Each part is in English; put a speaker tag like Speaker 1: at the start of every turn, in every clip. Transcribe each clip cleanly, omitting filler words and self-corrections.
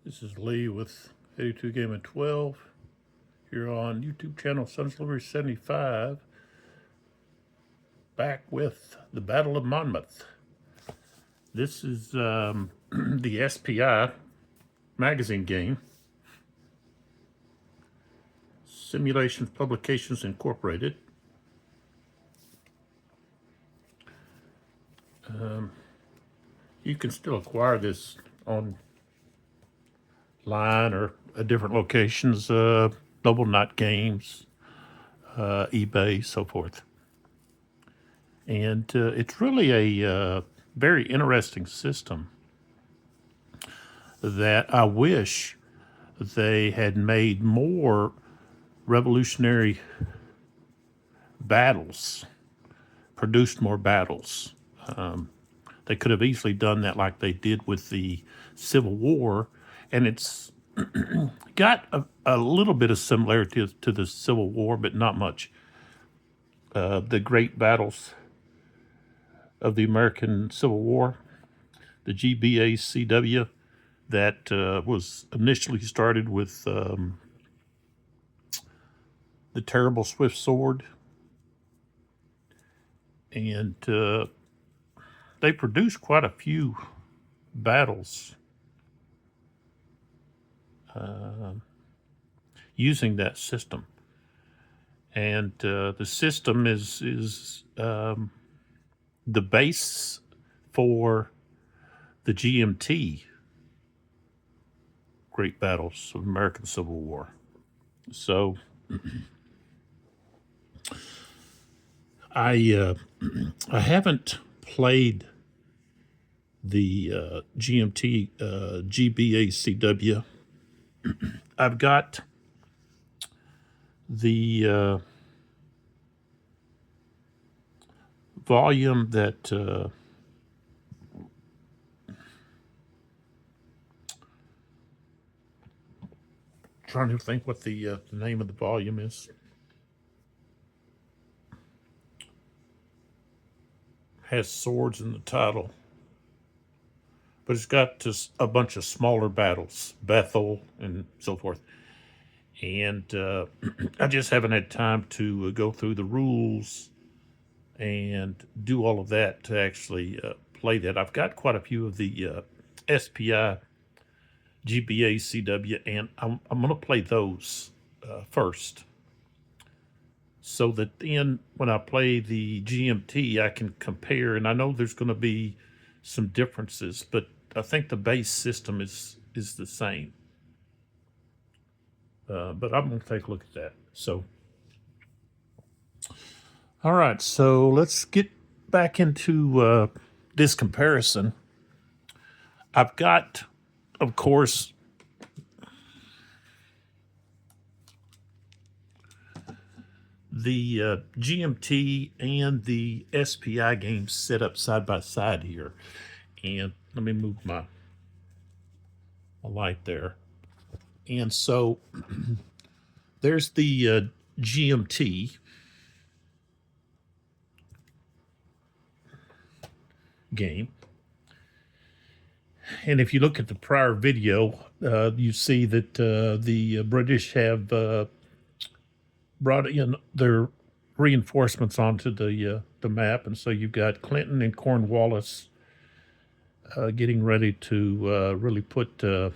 Speaker 1: This is Lee with 82 Game and 12 here on YouTube channel Sons Delivery 75, back with the Battle of Monmouth. This is the SPI magazine game, Simulations Publications Incorporated. You can still acquire this online or at different locations, Noble Knot Games, eBay, so forth. And it's really a very interesting system that I wish they had made more revolutionary battles, produced more battles. They could have easily done that like they did with the Civil War, and it's got a little bit of similarity to the Civil War, but not much. The great battles of the American Civil War, the GBACW, that was initially started with the terrible Swift Sword, and they produced quite a few battles using that system. And the system is the base for the GMT, Great Battles of American Civil War. So I haven't played the GMT GBACW. I've got the volume that trying to think what the name of the volume is. Has swords in the title, but it's got just a bunch of smaller battles, Bethel and so forth. And I just haven't had time to go through the rules and do all of that to actually play that. I've got quite a few of the SPI GBACW, and I'm going to play those first, so that then when I play the GMT, I can compare. And I know there's going to be some differences, but I think the base system is the same. But I'm going to take a look at that. So, all right, so let's get back into this comparison. I've got, of course, the GMT and the SPI games set up side by side here. And let me move my light there. And so there's the GMT game. And if you look at the prior video, you see that the British have brought in their reinforcements onto the map. And so you've got Clinton and Cornwallis getting ready to really put the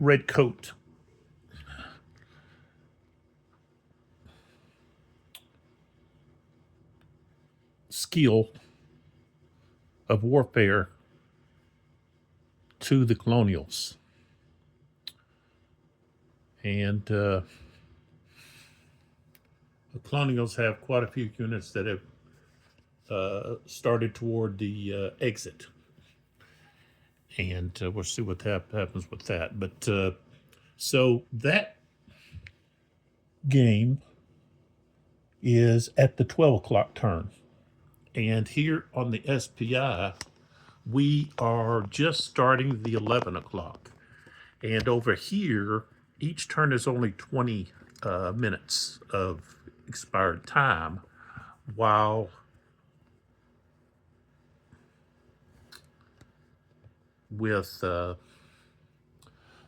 Speaker 1: red coat skill of warfare to the colonials. And the colonials have quite a few units that have started toward the exit. And we'll see what happens with that. But so that game is at the 12 o'clock turn. And here on the SPI, we are just starting the 11 o'clock. And over here, each turn is only 20 minutes of expired time, while with the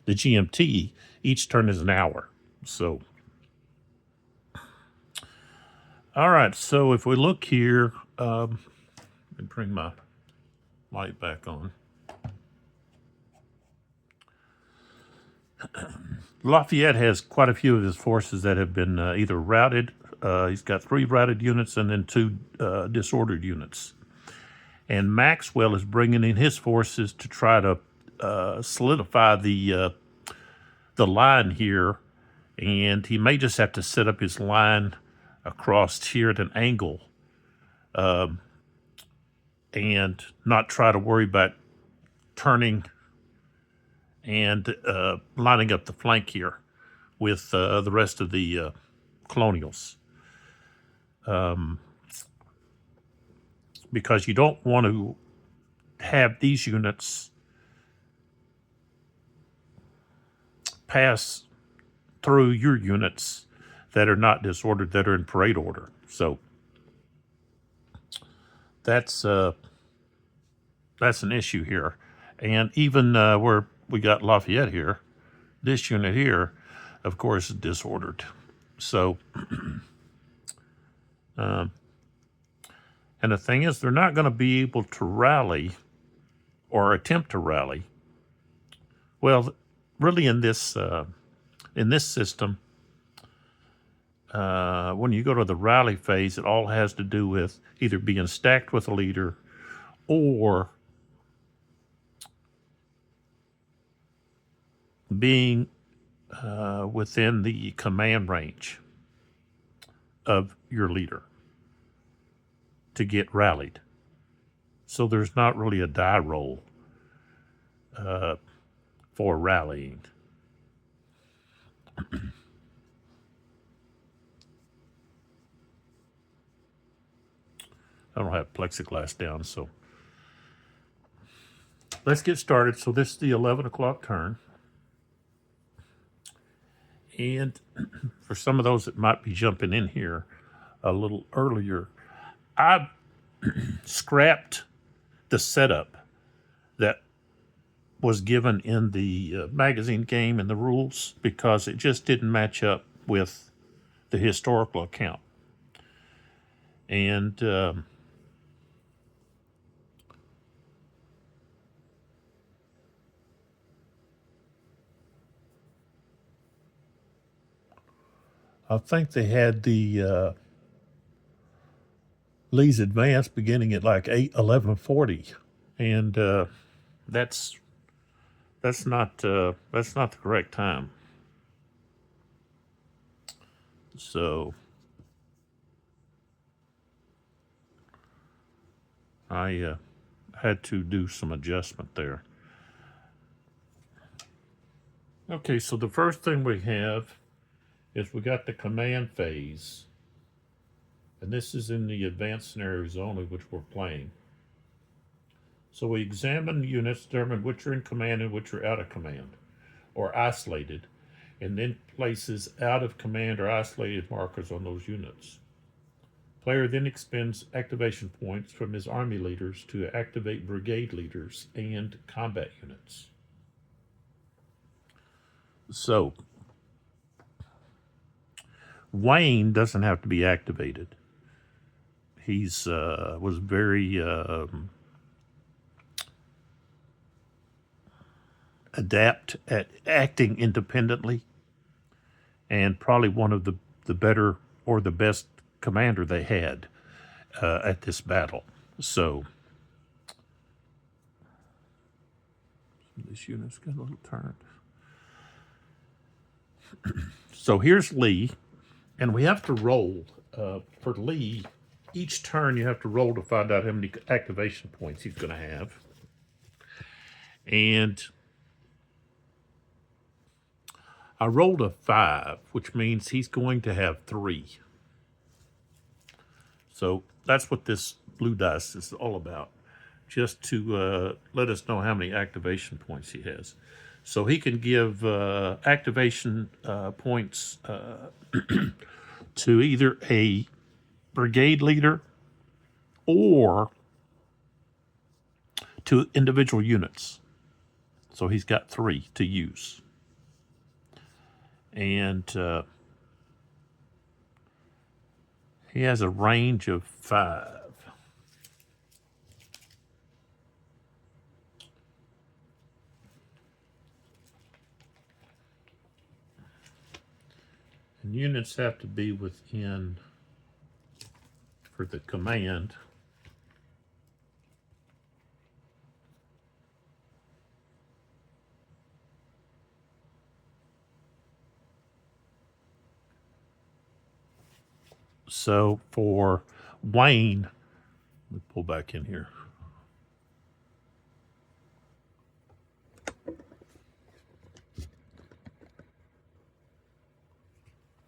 Speaker 1: GMT, each turn is an hour. So, all right. So if we look here, let me bring my light back on. Lafayette has quite a few of his forces that have been either routed. He's got 3 routed units and then 2 disordered units. And Maxwell is bringing in his forces to try to solidify the line here. And he may just have to set up his line across here at an angle and not try to worry about turning and lining up the flank here with the rest of the colonials. Because you don't want to have these units pass through your units that are not disordered, that are in parade order. So that's an issue here. And even where we got Lafayette here, this unit here, of course, is disordered. So, and the thing is, they're not going to be able to rally or attempt to rally. Well, really, in this system, when you go to the rally phase, it all has to do with either being stacked with a leader or being within the command range of your leader to get rallied. So there's not really a die roll for rallying. I don't have plexiglass down, so let's get started. So this is the 11 o'clock turn. And for some of those that might be jumping in here a little earlier, I scrapped the setup that was given in the magazine game and the rules because it just didn't match up with the historical account. And I think they had the Lee's advance beginning at like 11:40, and that's not the correct time. So I had to do some adjustment there. Okay, so the first thing we have is we got the command phase, and this is in the advanced scenarios only, which we're playing. So we examine units, determine which are in command and which are out of command, or isolated, and then places out of command or isolated markers on those units. Player then expends activation points from his army leaders to activate brigade leaders and combat units. So Wayne doesn't have to be activated. He's was very adept at acting independently, and probably one of the better or the best commander they had at this battle. So this unit's got a little turned. So here's Lee, and we have to roll for Lee. Each turn you have to roll to find out how many activation points he's going to have. And I rolled a 5, which means he's going to have 3. So that's what this blue dice is all about, just to let us know how many activation points he has. So he can give activation points to either a brigade leader or to individual units. So he's got 3 to use. And he has a range of 5. And units have to be within, for the command, so for Wayne, let me pull back in here.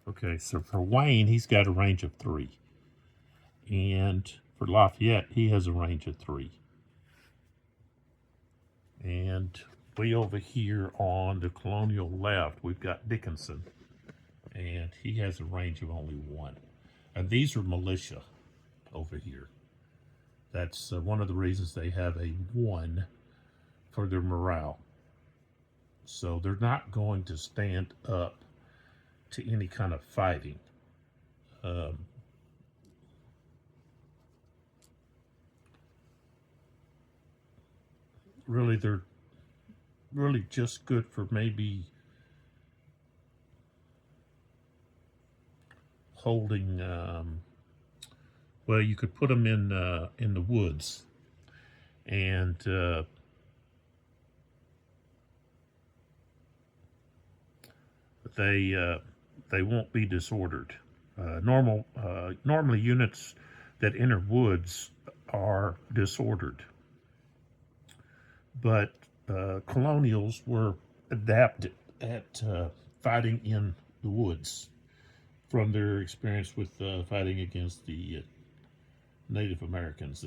Speaker 1: Okay, so for Wayne, he's got a range of 3. And for Lafayette, he has a range of 3. And way over here on the colonial left, we've got Dickinson. And he has a range of only 1. And these are militia over here. That's one of the reasons they have a 1 for their morale. So they're not going to stand up to any kind of fighting. Really, they're really just good for maybe holding. Well, you could put them in the woods, and they won't be disordered. Normally units that enter woods are disordered, but colonials were adapted at fighting in the woods from their experience with fighting against the Native Americans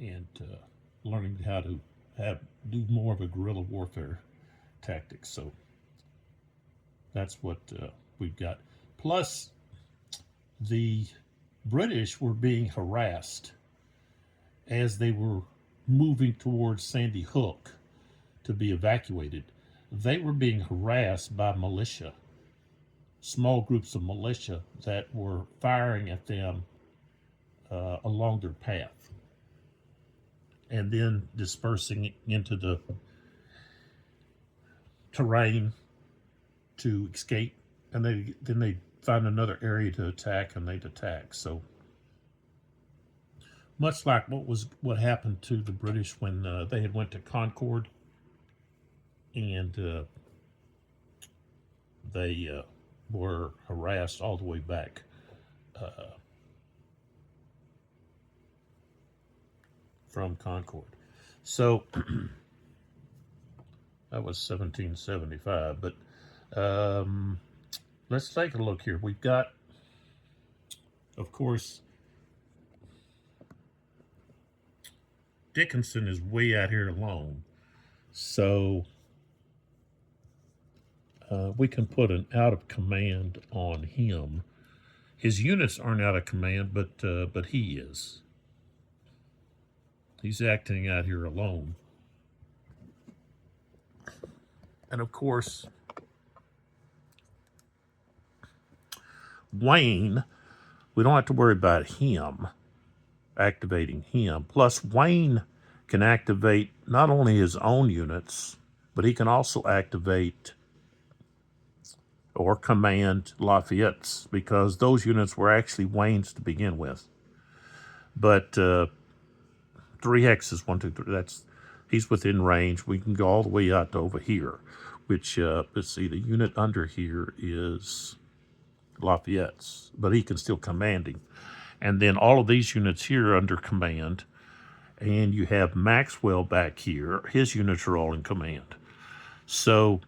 Speaker 1: and learning how to do more of a guerrilla warfare tactics. So that's what we've got. Plus, the British were being harassed as they were moving towards Sandy Hook to be evacuated. They were being harassed by militia, small groups of militia that were firing at them along their path and then dispersing into the terrain to escape, and then they'd find another area to attack, and they'd attack. So much like what happened to the British when they had went to Concord, and they were harassed all the way back from Concord. So that was 1775. But let's take a look here. We've got, of course, Dickinson is way out here alone. So we can put an out of command on him. His units aren't out of command, but he is. He's acting out here alone. And of course, Wayne, we don't have to worry about him, activating him. Plus, Wayne can activate not only his own units, but he can also activate or command Lafayette's, because those units were actually Wayne's to begin with. But 3 hexes, 1, 2, 3, he's within range. We can go all the way out to over here, which, let's see, the unit under here is Lafayette's, but he can still command him. And then all of these units here are under command, and you have Maxwell back here. His units are all in command. So,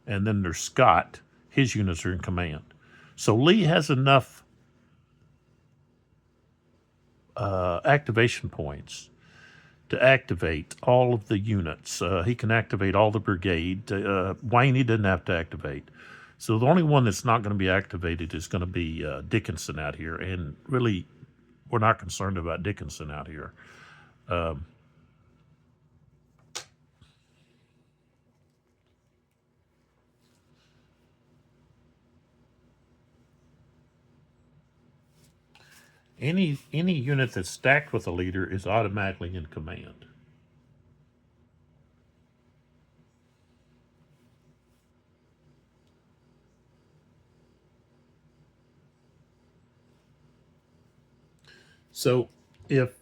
Speaker 1: and then there's Scott. His units are in command. So Lee has enough activation points to activate all of the units. He can activate all the brigade. Wayne, he didn't have to activate. So the only one that's not going to be activated is going to be Dickinson out here. And really, we're not concerned about Dickinson out here. Any unit that's stacked with a leader is automatically in command. So if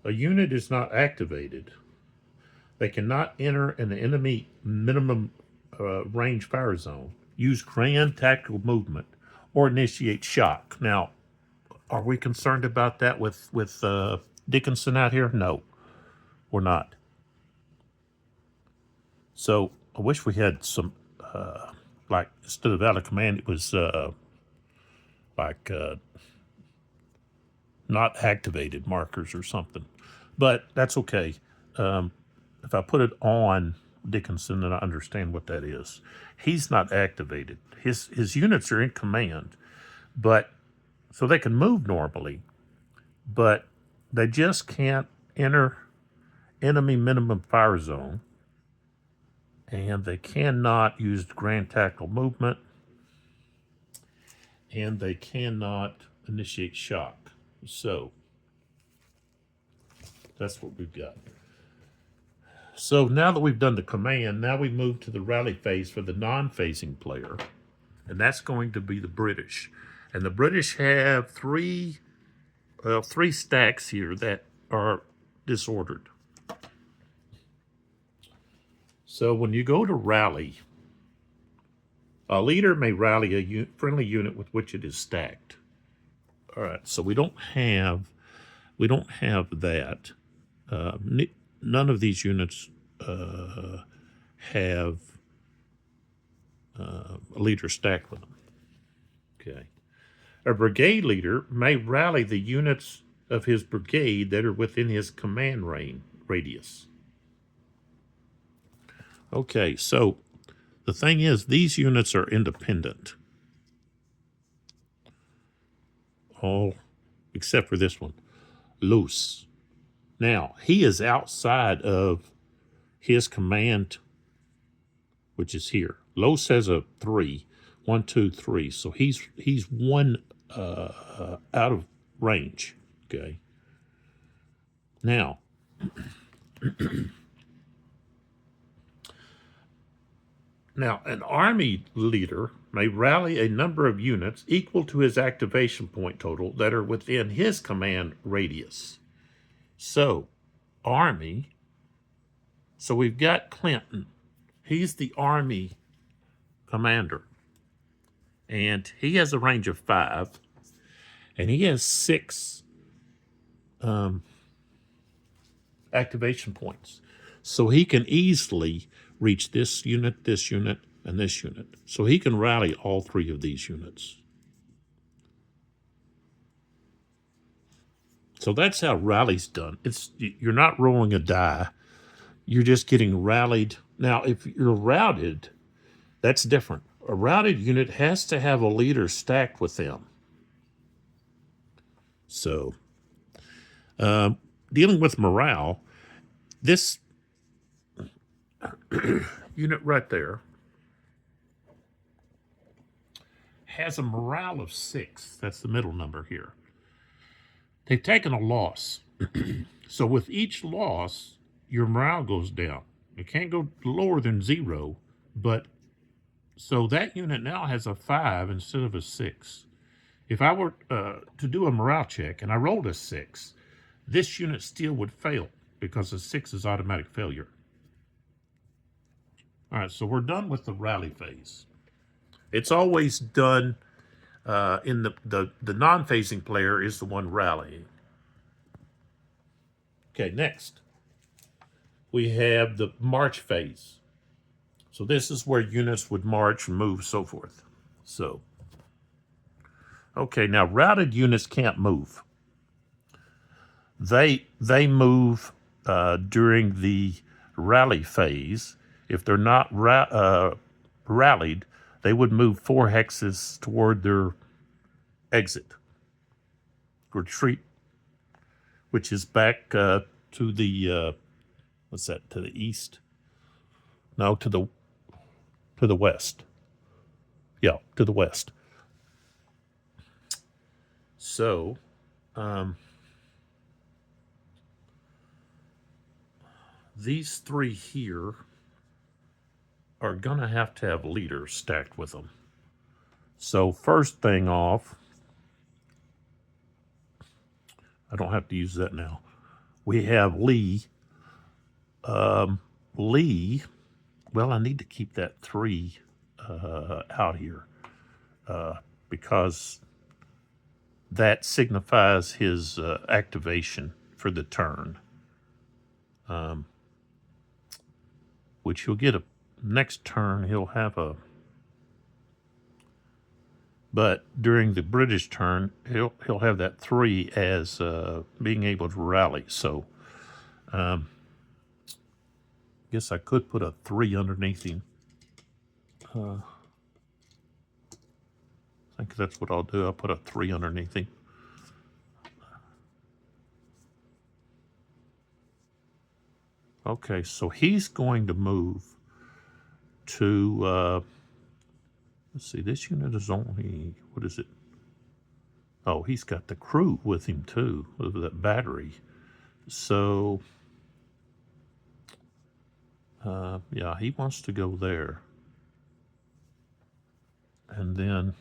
Speaker 1: a unit is not activated, they cannot enter an enemy minimum range fire zone, use grand tactical movement, or initiate shock. Now, are we concerned about that with Dickinson out here? No, we're not. So I wish we had some, like instead of out of command, it was like not activated markers or something. But that's okay. If I put it on Dickinson, then I understand what that is. He's not activated. His units are in command, but so they can move normally, but they just can't enter enemy minimum fire zone, and they cannot use grand tactical movement, and they cannot initiate shock. So that's what we've got. So now that we've done the command, now we move to the rally phase for the non-phasing player, and that's going to be the British. And the British have three stacks here that are disordered. So when you go to rally, a leader may rally a friendly unit with which it is stacked. All right, so we don't have that. None of these units have a leader stacked with them. Okay. A brigade leader may rally the units of his brigade that are within his command radius. Okay, so the thing is, these units are independent. All except for this one, Loose. Now, he is outside of his command, which is here. Los has a 3. 1, 2, 3. So he's one out of range. Okay. Now, an army leader may rally a number of units equal to his activation point total that are within his command radius. So, army. So we've got Clinton. He's the army commander. And he has a range of 5. And he has 6 activation points. So he can easily reach this unit, and this unit. So he can rally all 3 of these units. So that's how rally's done. You're not rolling a die. You're just getting rallied. Now, if you're routed, that's different. A routed unit has to have a leader stacked with them. So, dealing with morale, this unit right there has a morale of 6. That's the middle number here. They've taken a loss. So with each loss, your morale goes down. It can't go lower than 0, but so that unit now has a 5 instead of a 6. If I were to do a morale check and I rolled a 6, this unit still would fail because a 6 is automatic failure. All right, so we're done with the rally phase. It's always done in the non-phasing player is the one rallying. Okay, next we have the march phase. So this is where units would march, move, so forth. So, okay, now routed units can't move. They move during the rally phase. If they're not rallied, they would move 4 hexes toward their exit, retreat, which is back to the what's that? To the east? No, to the west. Yeah, to the west. So These three here are going to have leaders stacked with them. So first thing off, I don't have to use that now. We have Lee. Lee, well, I need to keep that 3 out here because that signifies his activation for the turn, which he'll get a next turn. He'll have a, but during the British turn, he'll have that 3 as being able to rally. So, guess I could put a 3 underneath him. I think that's what I'll do. I'll put a 3 underneath him. Okay, so he's going to move to, let's see, this unit is only, what is it? Oh, he's got the crew with him too, with that battery. So, yeah, he wants to go there. And then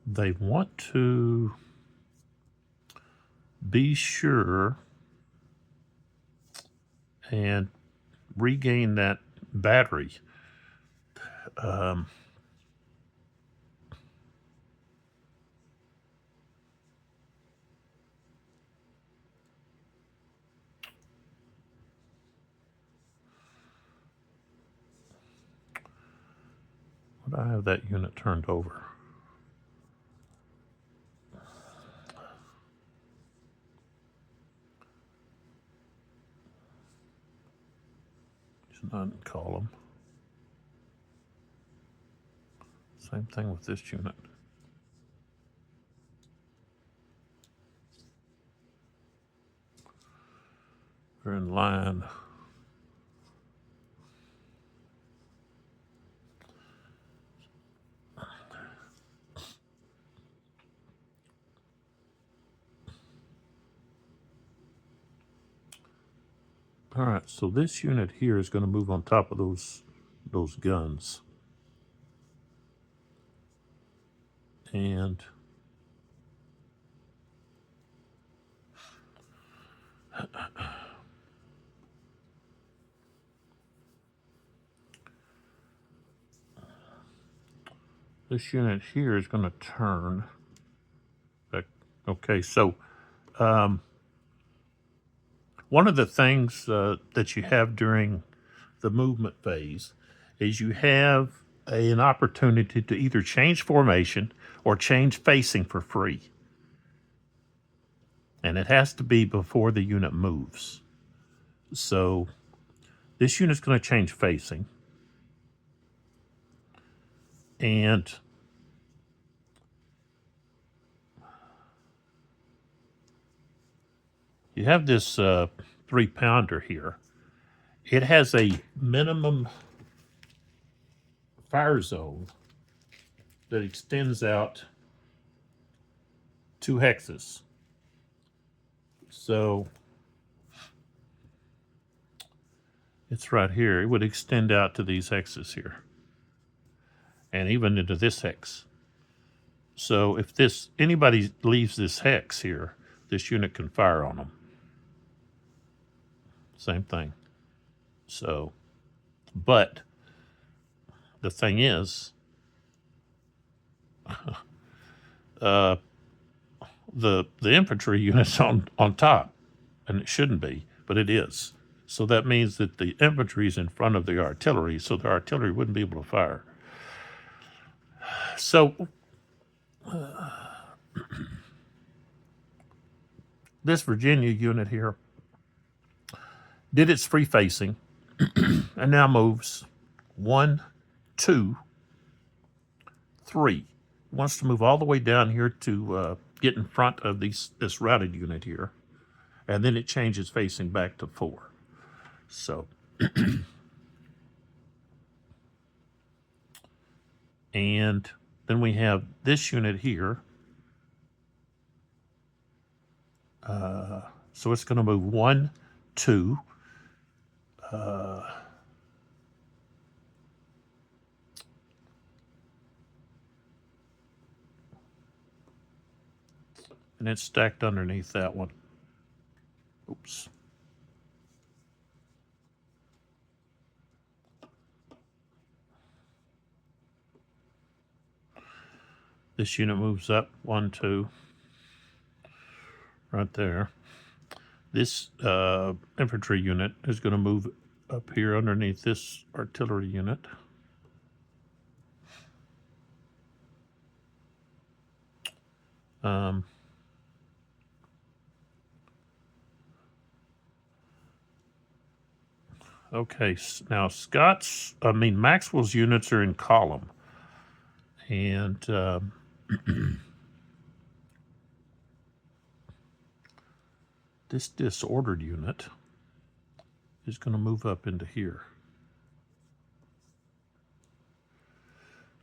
Speaker 1: they want to be sure and regain that battery. Would I have that unit turned over? He's not in column. Same thing with this unit. They're in line. All right, so this unit here is going to move on top of those guns. And this unit here is going to turn. Okay, so one of the things that you have during the movement phase is you have an opportunity to either change formation or change facing for free. And it has to be before the unit moves. So this unit's going to change facing. And you have this 3-pounder here. It has a minimum fire zone that extends out 2 hexes. So it's right here. It would extend out to these hexes here, and even into this hex. So if anybody leaves this hex here, this unit can fire on them. Same thing. So, but the thing is, the infantry unit's on top, and it shouldn't be, but it is. So that means that the infantry is in front of the artillery, so the artillery wouldn't be able to fire. So this Virginia unit here did its free facing and now moves 1, 2, 3. It wants to move all the way down here to get in front of this routed unit here. and then it changes facing back to 4. So, and then we have this unit here. So it's going to move 1, 2. And it's stacked underneath that one. Oops. This unit moves up 1, 2. Right there. This infantry unit is going to move up here underneath this artillery unit. Okay, now Maxwell's units are in column. And this disordered unit is going to move up into here.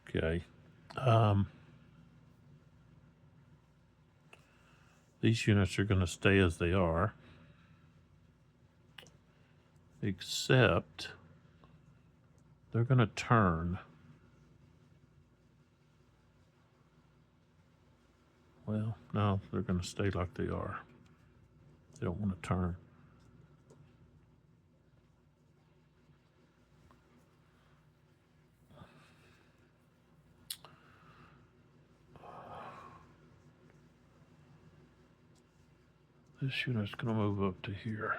Speaker 1: Okay. These units are going to stay as they are, except they're going to turn. Well, no, they're going to stay like they are. They don't want to turn. This unit's going to move up to here.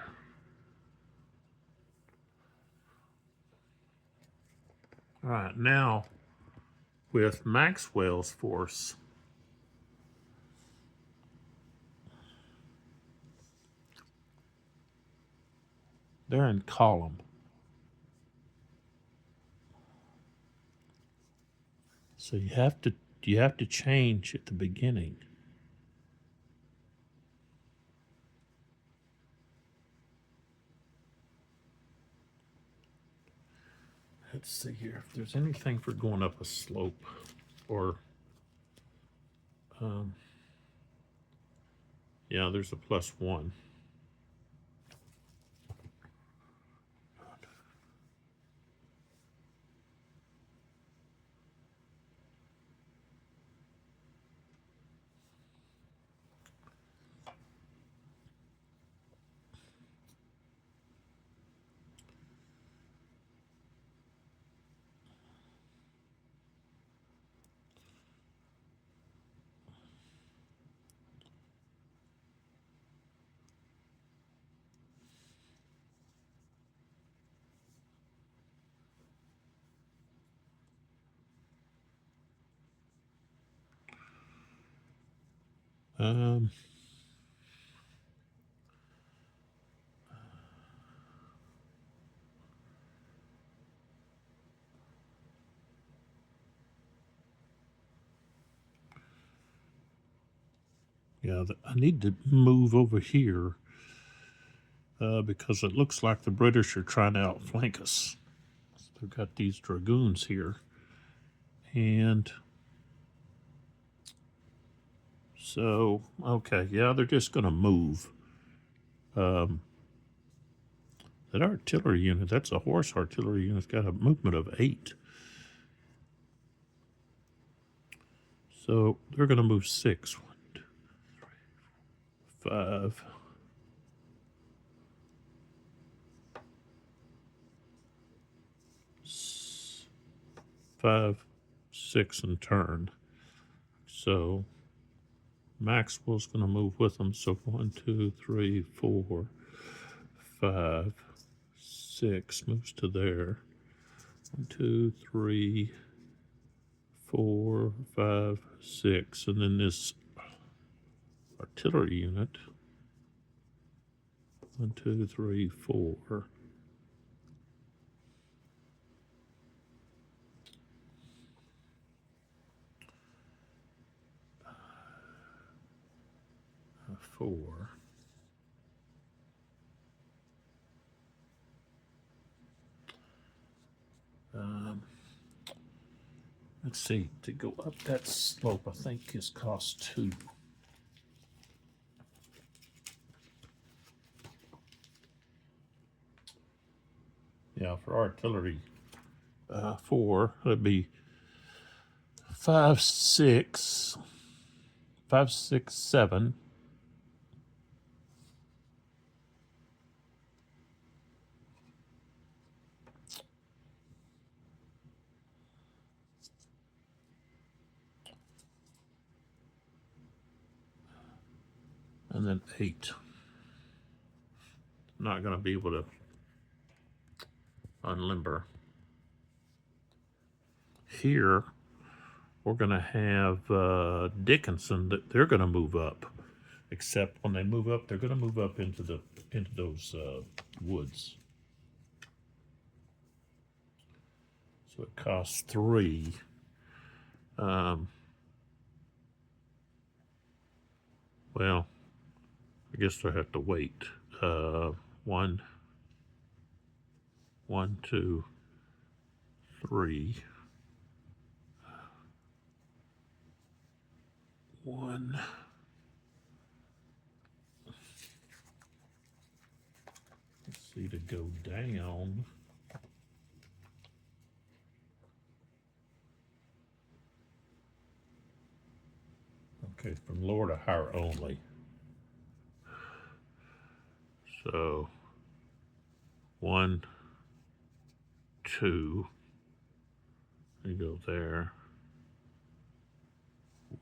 Speaker 1: All right, now with Maxwell's force, they're in column. So you have to change at the beginning. Let's see here if there's anything for going up a slope or yeah, there's a +1. Yeah, I need to move over here because it looks like the British are trying to outflank us. They've got these dragoons here. And so, okay, yeah, they're just going to move. That artillery unit, that's a horse artillery unit, it's got a movement of 8. So they're going to move 6. 1, 2, 3, 4, 5. 5, 6, and turn. So Maxwell's going to move with them. So 1, 2, 3, 4, 5, 6 moves to there. 1, 2, 3, 4, 5, 6, and then this artillery unit. 1, 2, 3, 4. Four. Let's see, to go up that slope, I think is cost 2. Yeah, for artillery, 4, it'd be 5, 6, 5, 6, 7. And then 8. Not going to be able to unlimber. Here, we're going to have Dickinson. That they're going to move up. Except when they move up, they're going to move up into those woods. So it costs 3. Well, I guess I have to wait. 1, 2, 3. 1. Let's see, to go down. Okay, from lower to higher only. So 1, 2. You go there.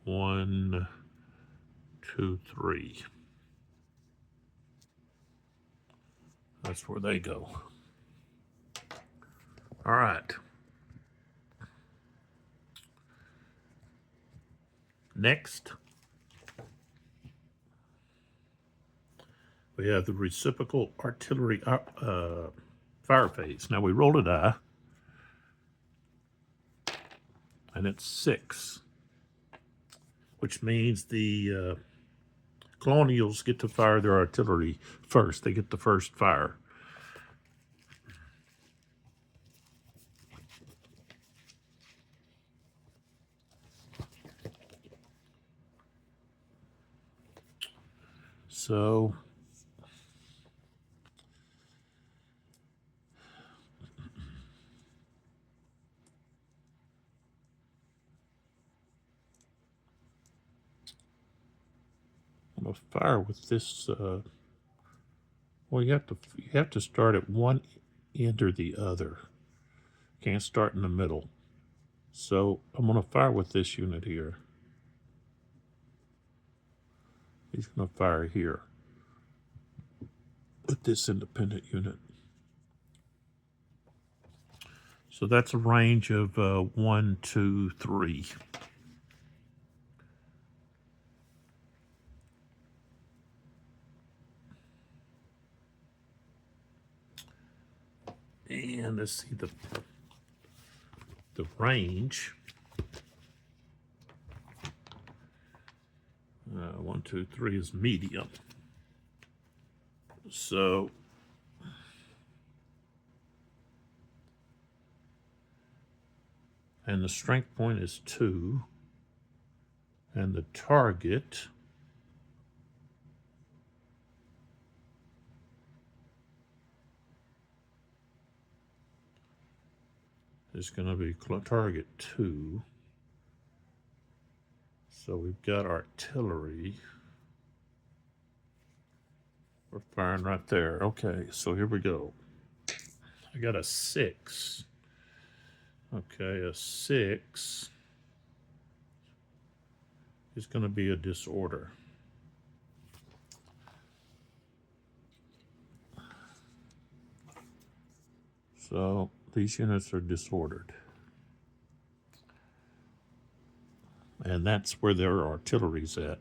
Speaker 1: 1, 2, 3. That's where they go. All right. Next, we have the reciprocal artillery fire phase. Now we roll a die, and it's 6, which means the Colonials get to fire their artillery first. They get the first fire. So I'm gonna fire with this. Well, you have to start at one end or the other. Can't start in the middle. So I'm gonna fire with this unit here. He's gonna fire here with this independent unit. So that's a range of 1, 2, 3. And let's see the range. 1, 2, 3 is medium. So and the strength point is 2, and the target is going to be target 2. So we've got artillery. We're firing right there. Okay, so here we go. I got a 6. Okay, a 6 is going to be a disorder. So these units are disordered. And that's where their artillery's at.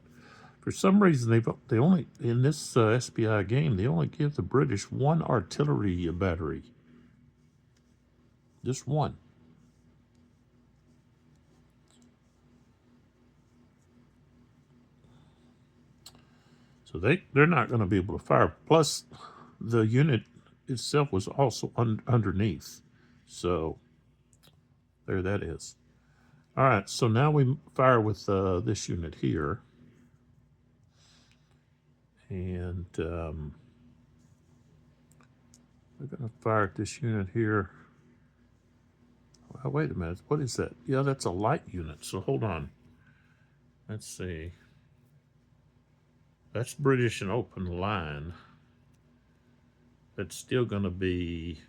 Speaker 1: For some reason, they only, in this SPI game, they only give the British 1 artillery battery. Just 1. So they're not going to be able to fire. Plus, the unit itself was also underneath. So there that is. All right, so now we fire with this unit here. And we're going to fire at this unit here. Well, wait a minute. What is that? Yeah, that's a light unit. So hold on. Let's see. That's British and open line. That's still going to be,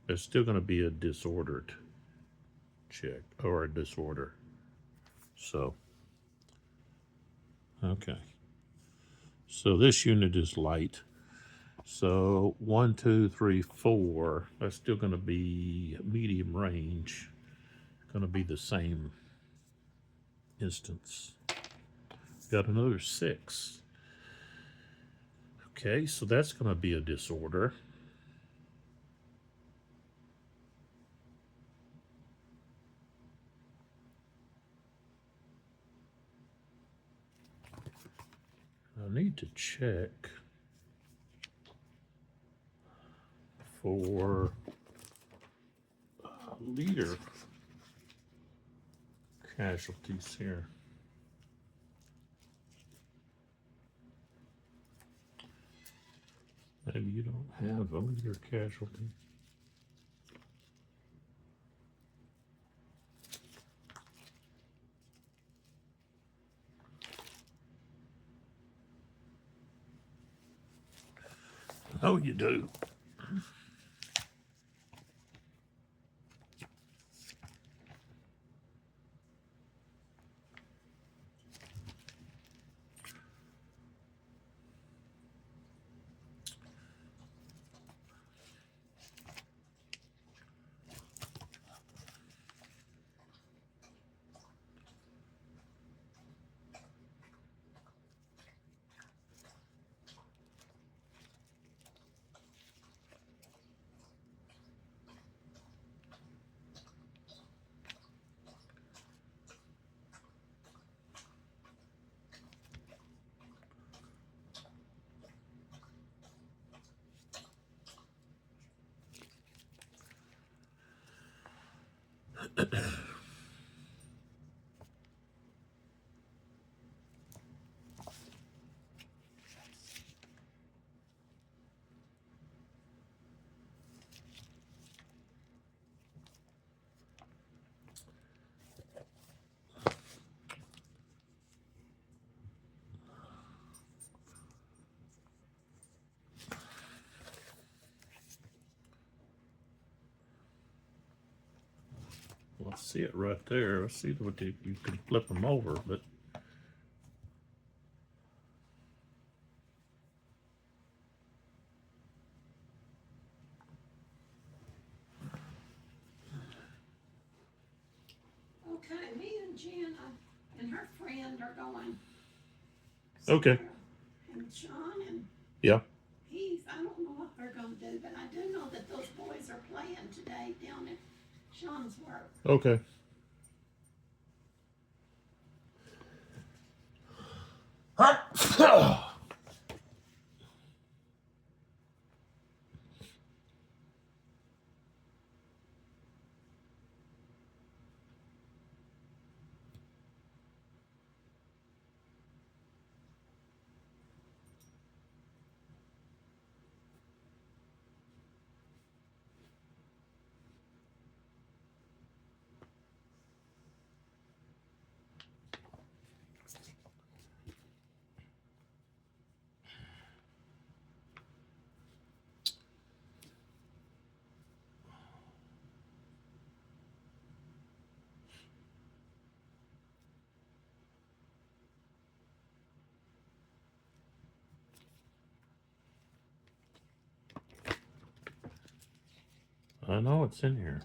Speaker 1: there's still going to be a disordered check or a disorder. So, okay. So this unit is light. So 1, 2, 3, 4. That's still going to be medium range. Going to be the same instance. Got another 6. Okay, so that's going to be a disorder. I need to check for leader casualties here. Maybe you don't have a leader casualty. Oh, you do. Well, I see it right there. I see what you can flip them over, but
Speaker 2: okay, me and Jen and her friend are going.
Speaker 1: okay.
Speaker 2: And Sean and
Speaker 1: Yeah.
Speaker 2: Heath, I don't know what they're going to do, but I do know that those boys are playing today down at Sean's work.
Speaker 1: Okay. I know it's in here.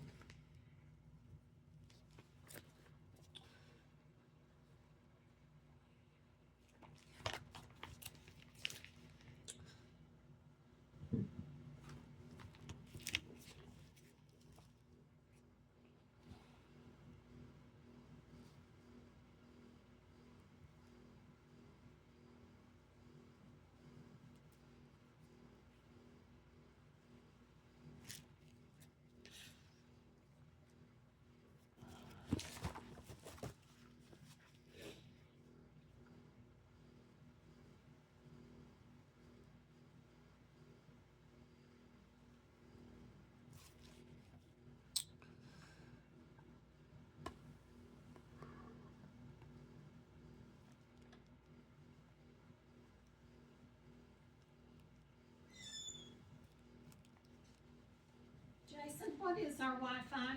Speaker 2: what is our Wi-Fi?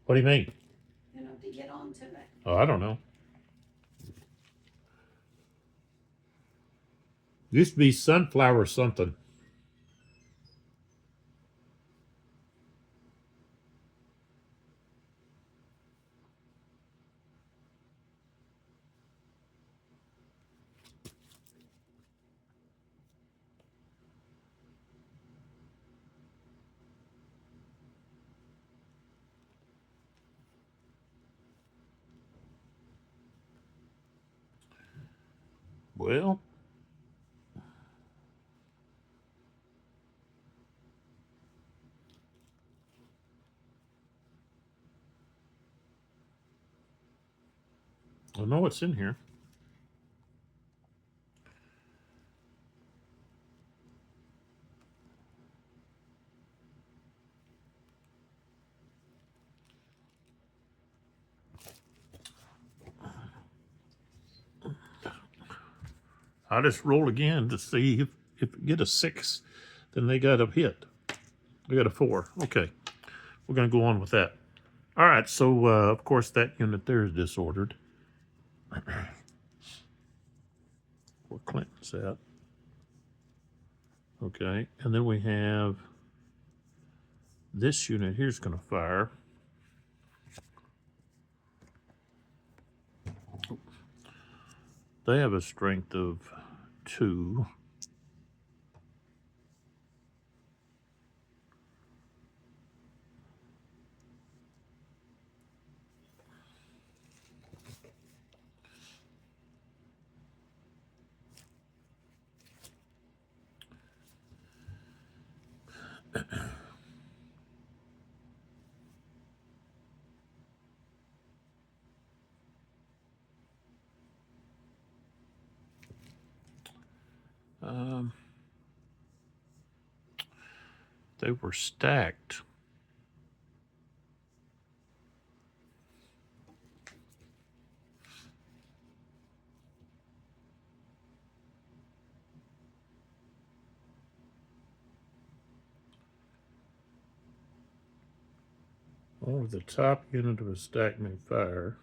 Speaker 1: What do you mean?
Speaker 2: You know, to get onto it.
Speaker 1: Oh, I don't know. Used to be sunflower something. Well, I know what's in here. I just roll again to see if we get a 6, then they got a hit. We got a 4. Okay. We're going to go on with that. All right. So, of course, that unit there is disordered. Where Clinton's at. Okay. And then we have this unit here's going to fire. They have a strength of 2. They were stacked. Only the top unit of a stack may fire.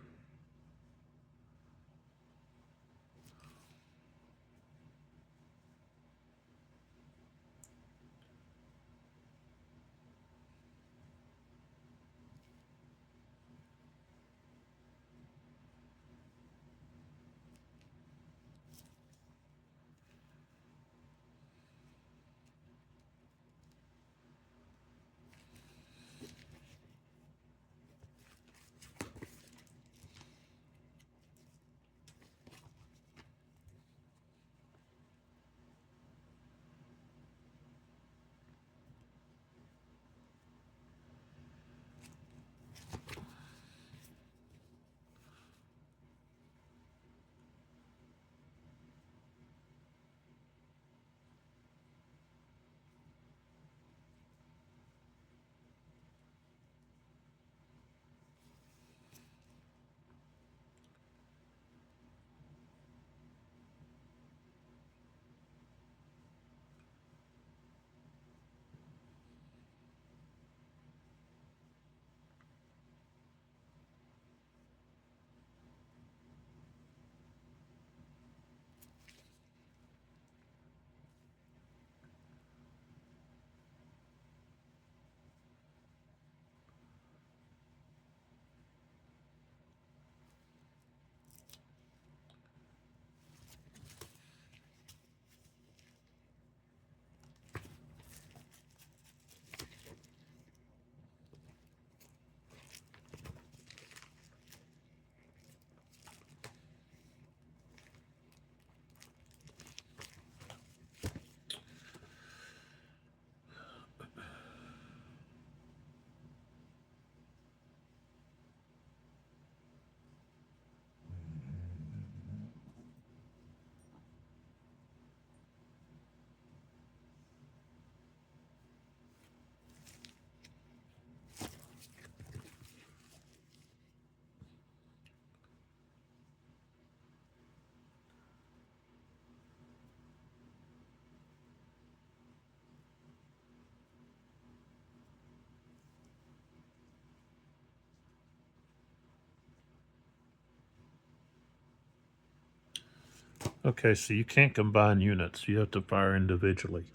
Speaker 1: Okay, so you can't combine units. You have to fire individually.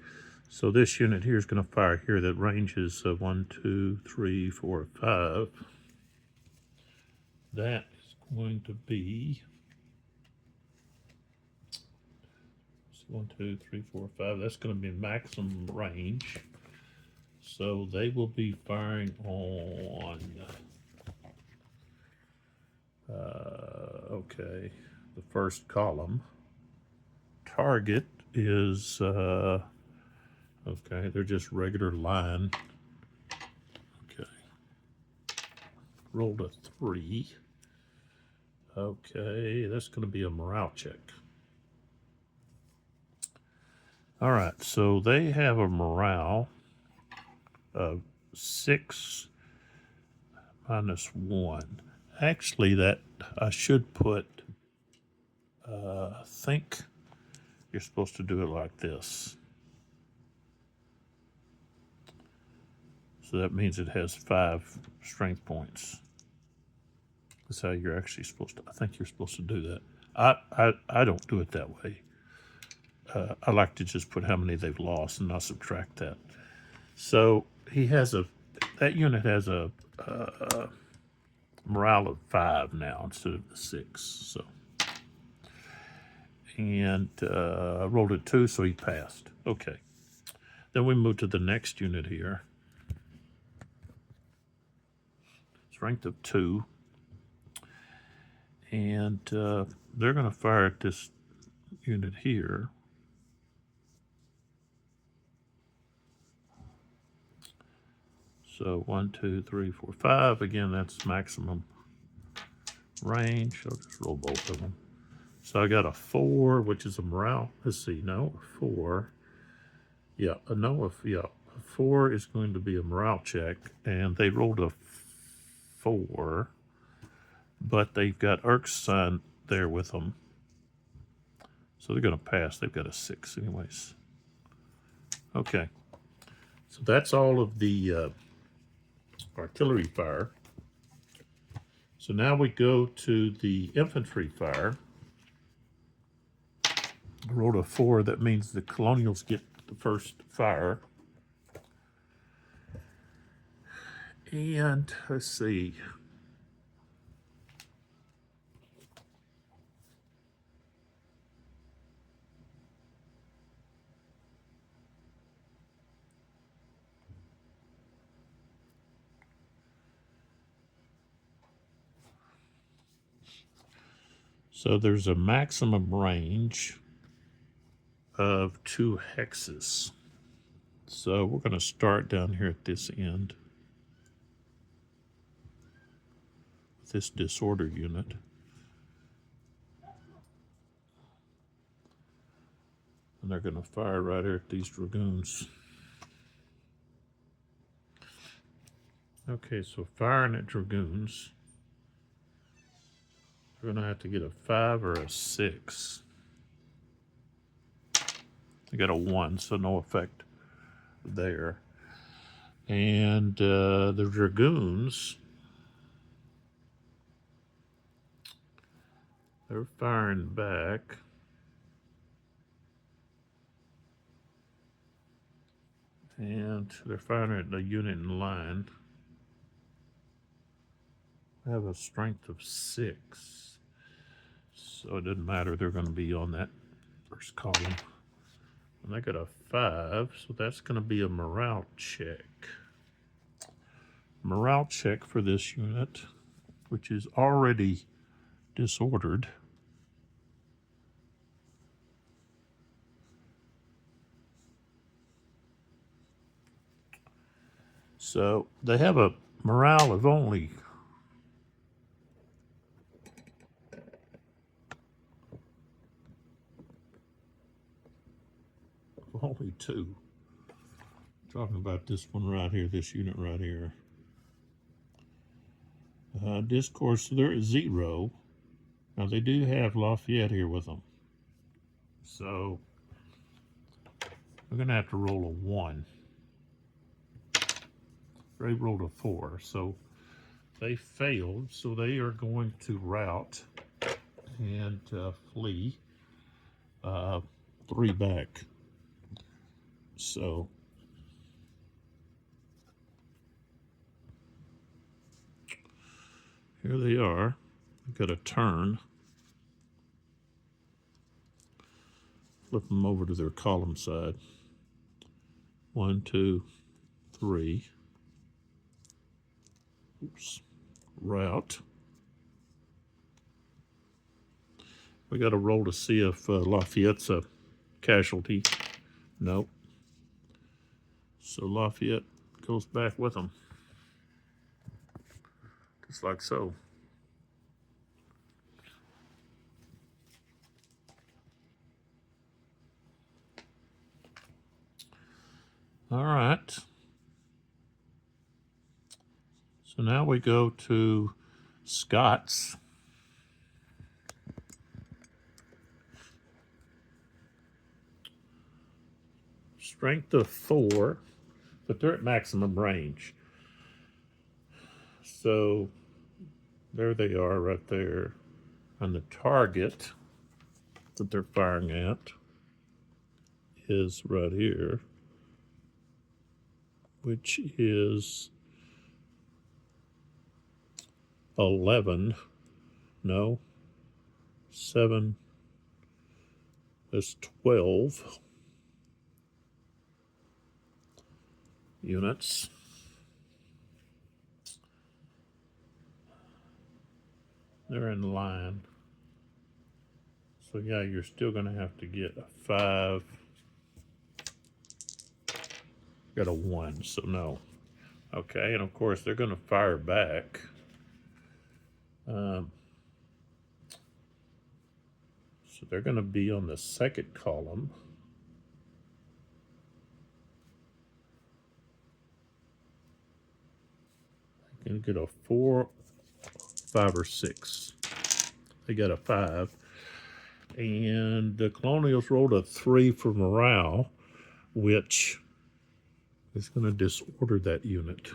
Speaker 1: So this unit here is going to fire here. That range is 1, 2, 3, 4, 5. That is going to be 1, 2, 3, 4, 5. That's going to be maximum range. So they will be firing on, okay, the first column. Target is, okay, they're just regular line. Okay. Rolled a 3. Okay, that's going to be a morale check. All right, so they have a morale of 6 minus 1. Actually, that I should put, I think you're supposed to do it like this. So that means it has 5 strength points. That's how you're actually supposed to, I think you're supposed to do that. I don't do it that way. I like to just put how many they've lost and not subtract that. So he has that unit has a morale of 5 now instead of the 6. So, and I rolled a 2, so he passed. Okay. Then we move to the next unit here. Strength of 2. And they're going to fire at this unit here. So 1, 2, 3, 4, 5. Again, that's maximum range. I'll just roll both of them. So I got a 4, which is a morale. Let's see, no, a 4. Yeah, no, a 4 is going to be a morale check, and they rolled a 4, but they've got Erskine there with them. So they're going to pass. They've got a 6 anyways. Okay. So that's all of the artillery fire. So now we go to the infantry fire. I rolled a 4. That means the colonials get the first fire. And let's see. So there's a maximum range of 2 hexes. So we're going to start down here at this end with this disorder unit. And they're going to fire right here at these dragoons. Okay, so firing at dragoons, we're going to have to get a 5 or a 6. I got a 1, so no effect there. And the dragoons, they're firing back. And they're firing at the unit in line. I have a strength of 6. So it doesn't matter. They're going to be on that first column. And I got a 5, so that's going to be a morale check. Morale check for this unit, which is already disordered. So they have a morale of only only 2. Talking about this one right here, this unit right here. Discourse, so they're at 0. Now they do have Lafayette here with them. So we're going to have to roll a 1. They rolled a 4, so they failed. So they are going to rout and flee. 3 back. So here they are. I've got to turn, flip them over to their column side. 1, 2, 3. Oops. Route. We got to roll to see if Lafayette's a casualty. Nope. So Lafayette goes back with them. Just like so. All right. So now we go to Scott's. Strength of 4, but they're at maximum range. So there they are right there. And the target that they're firing at is right here, which is 11. No, 7. That's 12 units. They're in line. So yeah, you're still going to have to get a 5. Got a 1, so no. Okay, and of course they're going to fire back. So they're going to be on the second column. They can get a 4, 5, or 6. They got a 5. And the Colonials rolled a 3 for morale, which is going to disorder that unit.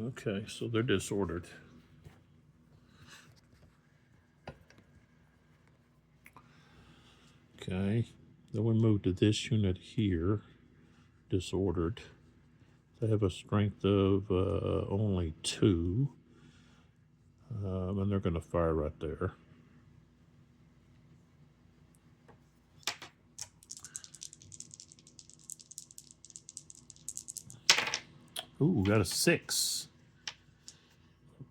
Speaker 1: Okay, so they're disordered. Okay, then we move to this unit here, disordered. They have a strength of only 2, and they're going to fire right there. Ooh, got a 6.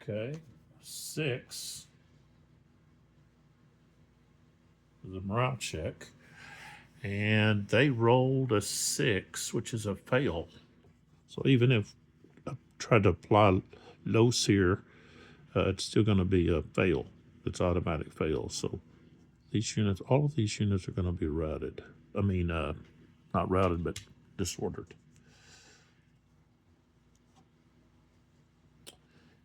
Speaker 1: Okay, 6 is a morale check, and they rolled a 6, which is a fail. So even if I try to apply low here, it's still going to be a fail. It's automatic fail. So these units, all of these units are going to be routed. I mean, not routed, but disordered.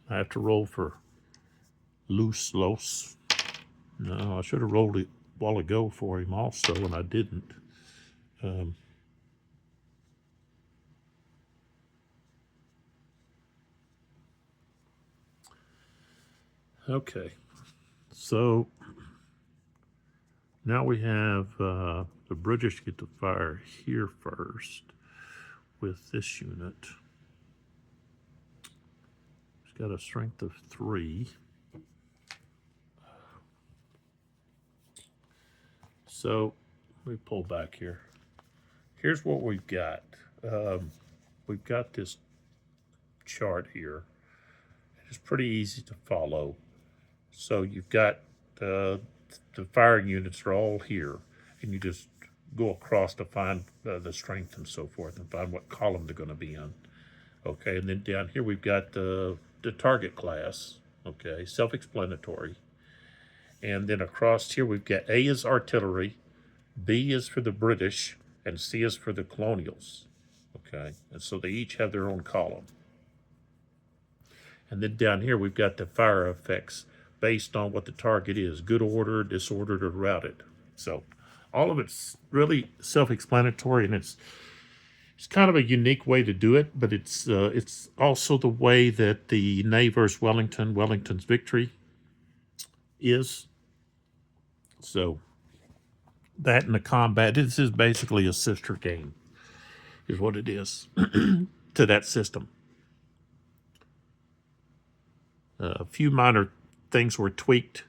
Speaker 1: I have to roll for los. No, I should have rolled it a while ago for him also, and I didn't. Okay, so now we have the British get to fire here first with this unit. It's got a strength of 3. So let me pull back here. Here's what we've got. We've got this chart here. It's pretty easy to follow. So you've got the firing units are all here, and you just go across to find the strength and so forth, and find what column they're going to be in. Okay, and then down here we've got the target class. Okay, self-explanatory. And then across here we've got A is artillery, B is for the British, and C is for the Colonials. Okay, and so they each have their own column. And then down here we've got the fire effects based on what the target is: good order, disordered, or routed. So all of it's really self-explanatory, and it's It's kind of a unique way to do it, but it's also the way that the Ney versus Wellington's victory is. So that and the combat, this is basically a sister game, is what it is to that system. A few minor things were tweaked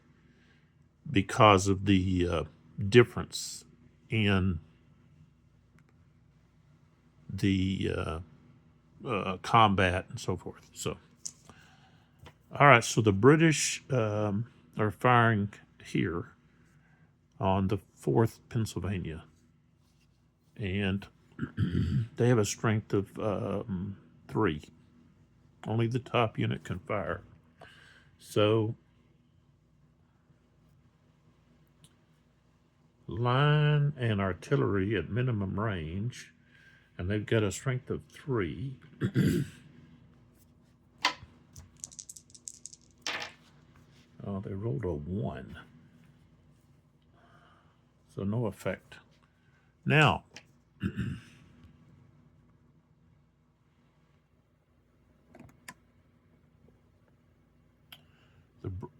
Speaker 1: because of the difference in the combat and so forth. So, all right, so the British are firing here on the 4th Pennsylvania, and they have a strength of 3. Only the top unit can fire. So, line and artillery at minimum range, and they've got a strength of 3. Oh, they rolled a 1. So no effect. Now,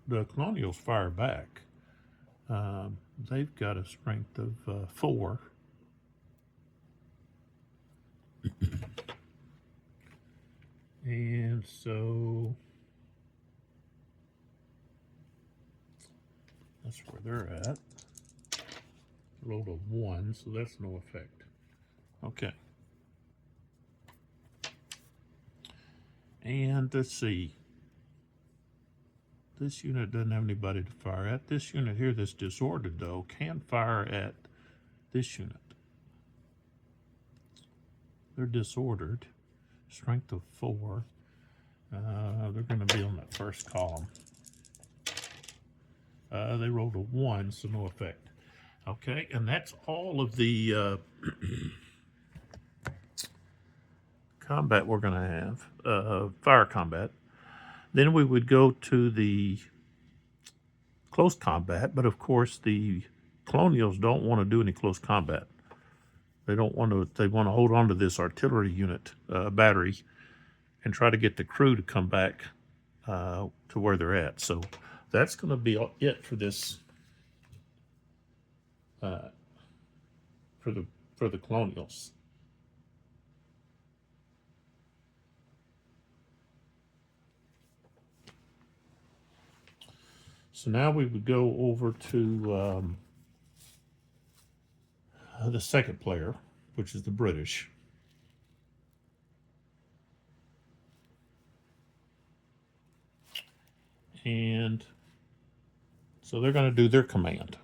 Speaker 1: the Colonials fire back. They've got a strength of 4. And so that's where they're at. Rolled a 1, so that's no effect. Okay. And let's see. This unit doesn't have anybody to fire at. This unit here that's disordered, though, can fire at this unit. They're disordered. Strength of 4. They're going to be on that first column. They rolled a 1, so no effect. Okay, and that's all of the combat we're going to have. Fire combat. Then we would go to the close combat, but of course the Colonials don't want to do any close combat. They don't want to. They want to hold on to this artillery unit battery and try to get the crew to come back to where they're at. So that's going to be it for this for the Colonials. So now we would go over to the second player, which is the British. And so they're going to do their command.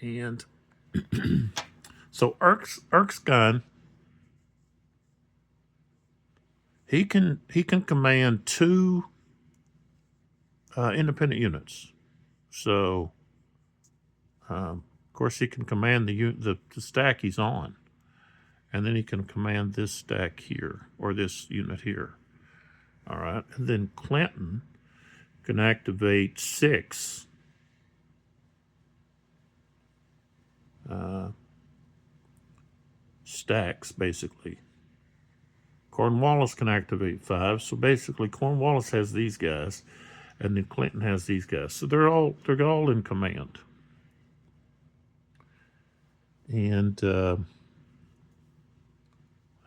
Speaker 1: And so Erskine, he can command 2 independent units. So, of course, he can command the stack he's on, and then he can command this stack here or this unit here. All right, and then Clinton can activate 6 stacks, basically. Cornwallis can activate 5. So basically, Cornwallis has these guys, and then Clinton has these guys. So they're all in command. And I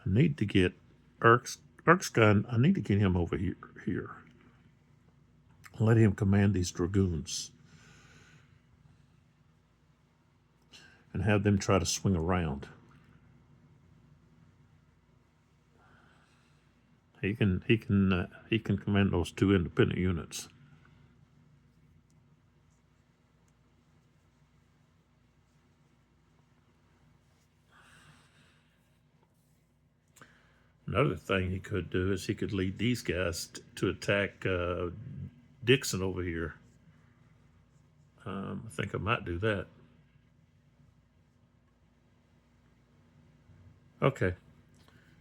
Speaker 1: need to get Erskine. I need to get him over here. Let him command these dragoons and have them try to swing around. He can command those 2 independent units. Another thing he could do is he could lead these guys to attack Dixon over here. I think I might do that. Okay.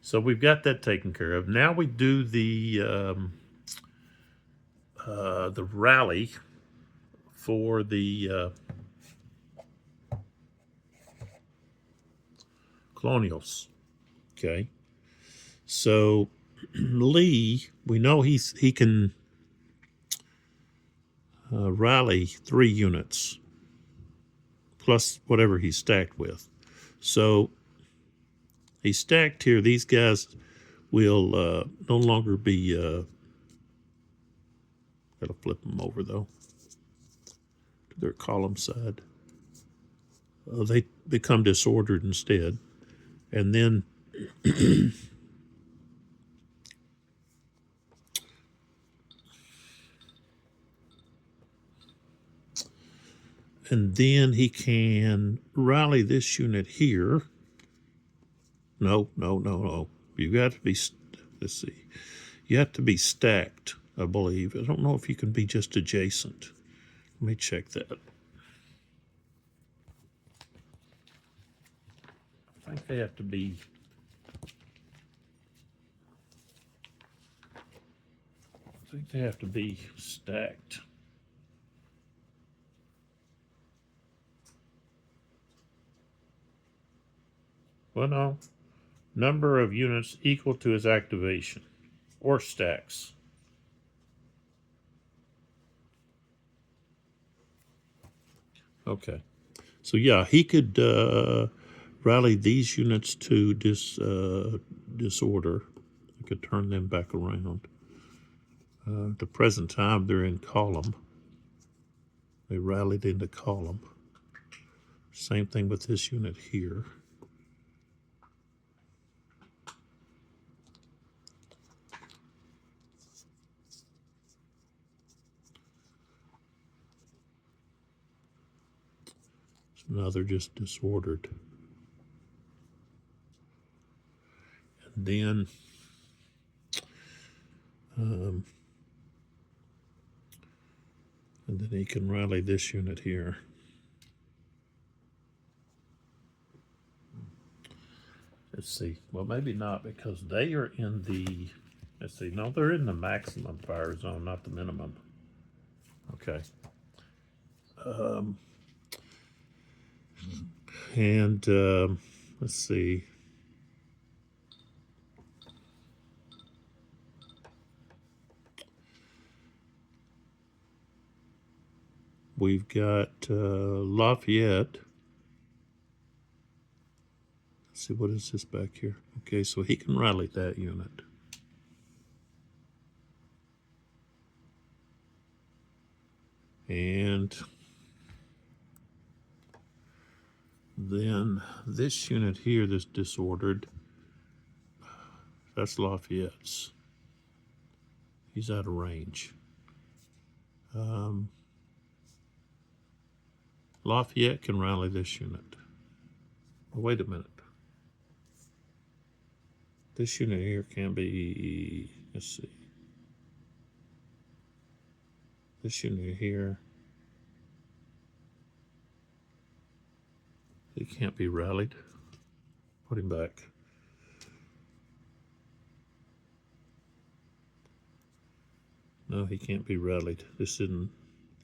Speaker 1: So we've got that taken care of. Now we do the rally for the colonials. Okay. So Lee, we know he can rally 3 units plus whatever he's stacked with. So he's stacked here. These guys will no longer be. Gotta flip them over though to their column side. They become disordered instead, and then he can rally this unit here. No. You got to be. Let's see. You have to be stacked, I believe. I don't know if you can be just adjacent. Let me check that. I think they have to be. I think they have to be stacked. Well, no. Number of units equal to his activation, or stacks. Okay. So yeah, he could rally these units to disorder. I could turn them back around. At the present time, they're in column. They rallied into column. Same thing with this unit here. So now they're just disordered. And then he can rally this unit here. Let's see. Well, maybe not, because they are in the, let's see, no, they're in the maximum fire zone, not the minimum. Okay. Let's see. We've got Lafayette. Let's see, what is this back here? Okay, so he can rally that unit. And then this unit here that's disordered, that's Lafayette's. He's out of range. Lafayette can rally this unit. Oh, wait a minute. This unit here can be, let's see. This unit here, he can't be rallied. Put him back. No, he can't be rallied. This isn't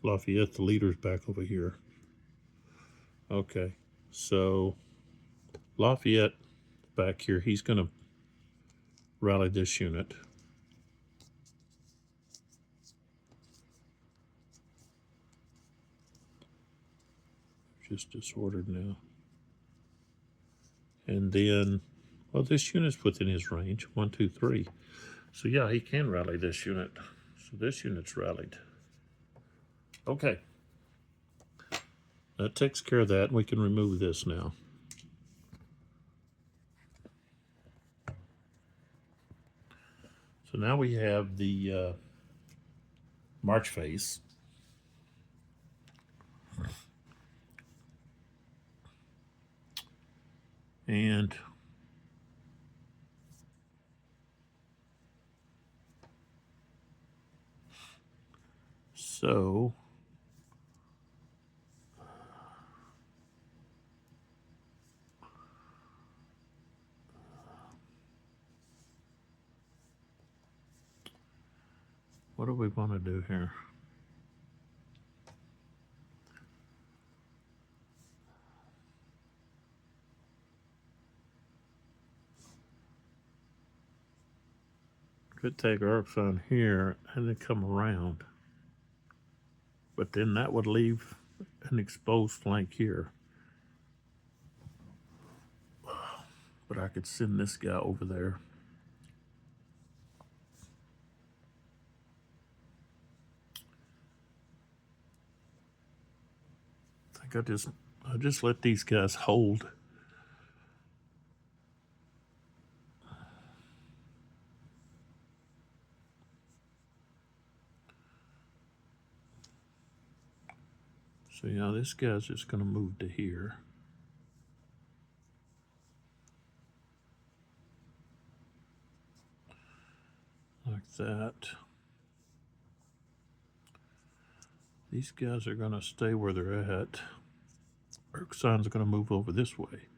Speaker 1: Lafayette, the leader's back over here. Okay, so Lafayette back here, he's going to rally this unit. Just disordered now. And then, well, this unit's within his range, 1, 2, 3. So yeah, he can rally this unit. So this unit's rallied. Okay. That takes care of that. We can remove this now. So now we have the march phase. And so what do we want to do here? Could take arcs on here and then come around. But then that would leave an exposed flank here. But I could send this guy over there. I think I just let these guys hold. So yeah, this guy's just going to move to here. Like that. These guys are going to stay where they're at. Erksan's going to move over this way.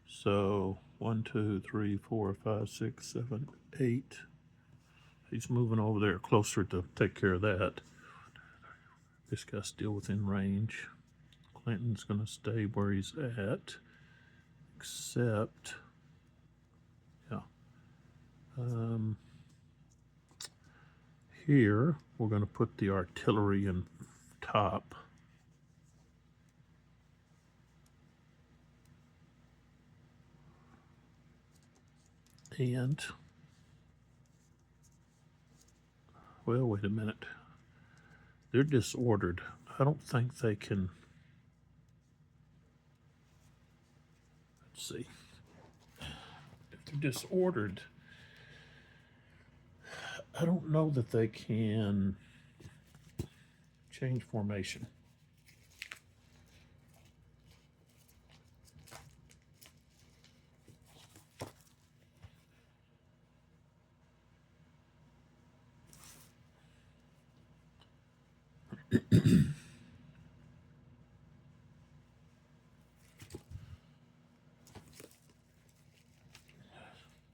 Speaker 1: So 1, 2, 3, 4, 5, 6, 7, 8. He's moving over there closer to take care of that. This guy's still within range. Clinton's going to stay where he's at, except, yeah. Here, we're going to put the artillery in top. And, well, wait a minute. They're disordered. I don't think they can. Let's see. If they're disordered, I don't know that they can change formation.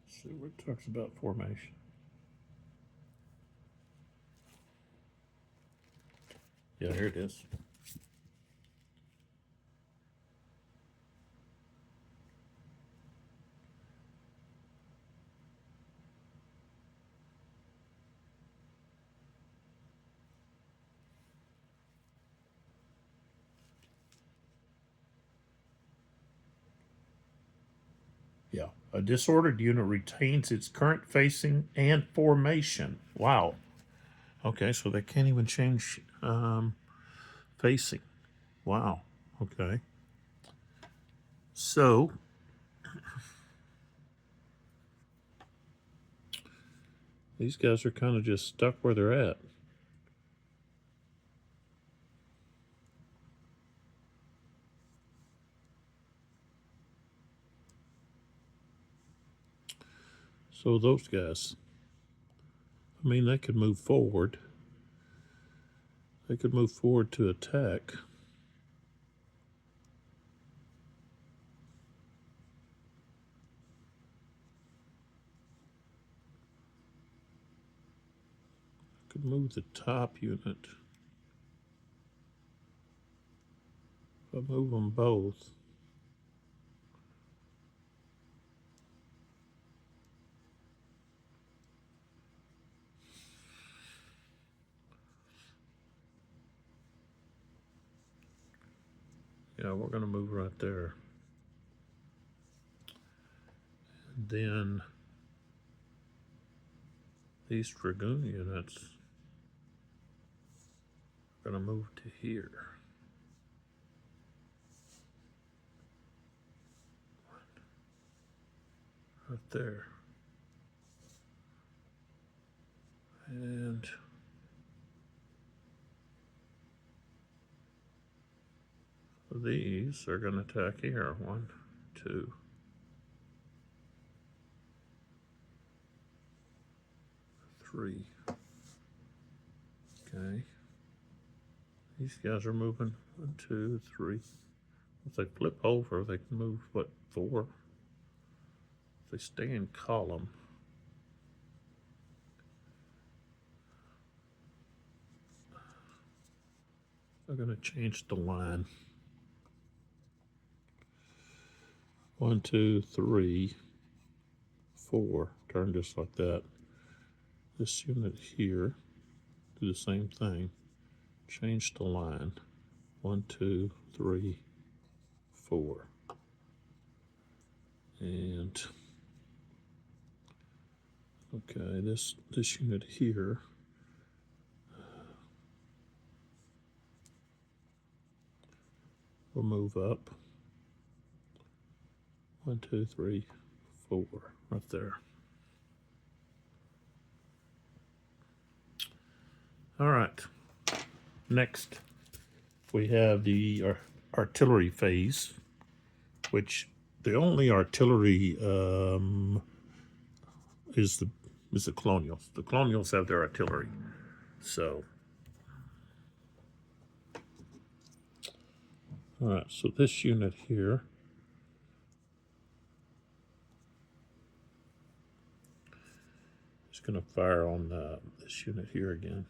Speaker 1: See where it talks about formation. Yeah, here it is. Yeah, a disordered unit retains its current facing and formation. Wow. Okay, so they can't even change facing. Wow. Okay. So these guys are kind of just stuck where they're at. So those guys, I mean, they could move forward. They could move forward to attack. Could move the top unit. If I move them both, yeah, we're going to move right there. And then these dragoon units are going to move to here. Right there. And these are going to attack here. 1, 2, 3. Okay. These guys are moving 1, 2, 3. If they flip over, they can move, what, 4? If they stay in column, they're going to change the line. 1, 2, 3, 4. Turn just like that. this unit here, do the same thing. Change the line. 1, 2, 3, 4. And okay, this unit here, will move up. 1, 2, 3, 4, right there. All right. Next, we have the artillery phase, which the only artillery is the colonials. The colonials have their artillery. So, all right. So this unit here is going to fire on this unit here again.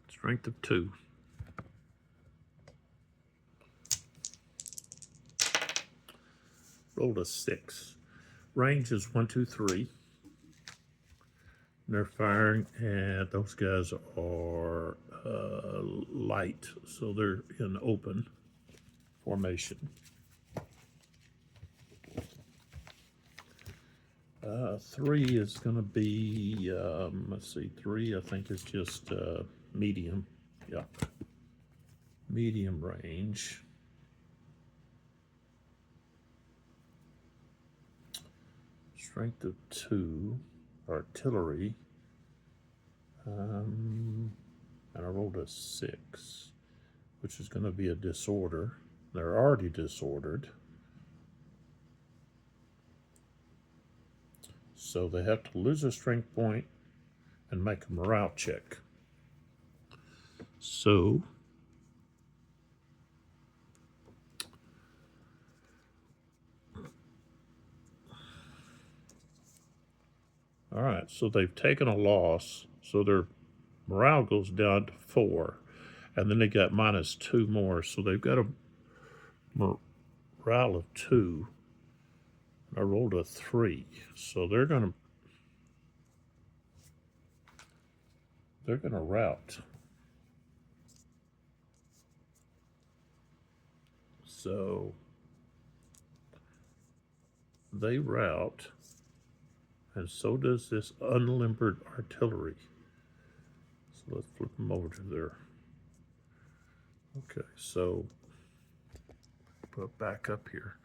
Speaker 1: Strength of 2. Rolled a 6. Range is 1, 2, 3. And they're firing, and those guys are light, so they're in open formation. 3 is going to be, let's see, 3 I think is just medium. Yeah. Medium range. Strength of 2. Artillery. And I rolled a 6, which is going to be a disorder. They're already disordered. So they have to lose a strength point and make a morale check. So all right, so they've taken a loss, so their morale goes down to 4, and then they got -2 more, so they've got a morale of 2. I rolled a 3, so they're gonna rout. So they rout, and so does this unlimbered artillery. So let's flip them over to there. Okay, so put back up here.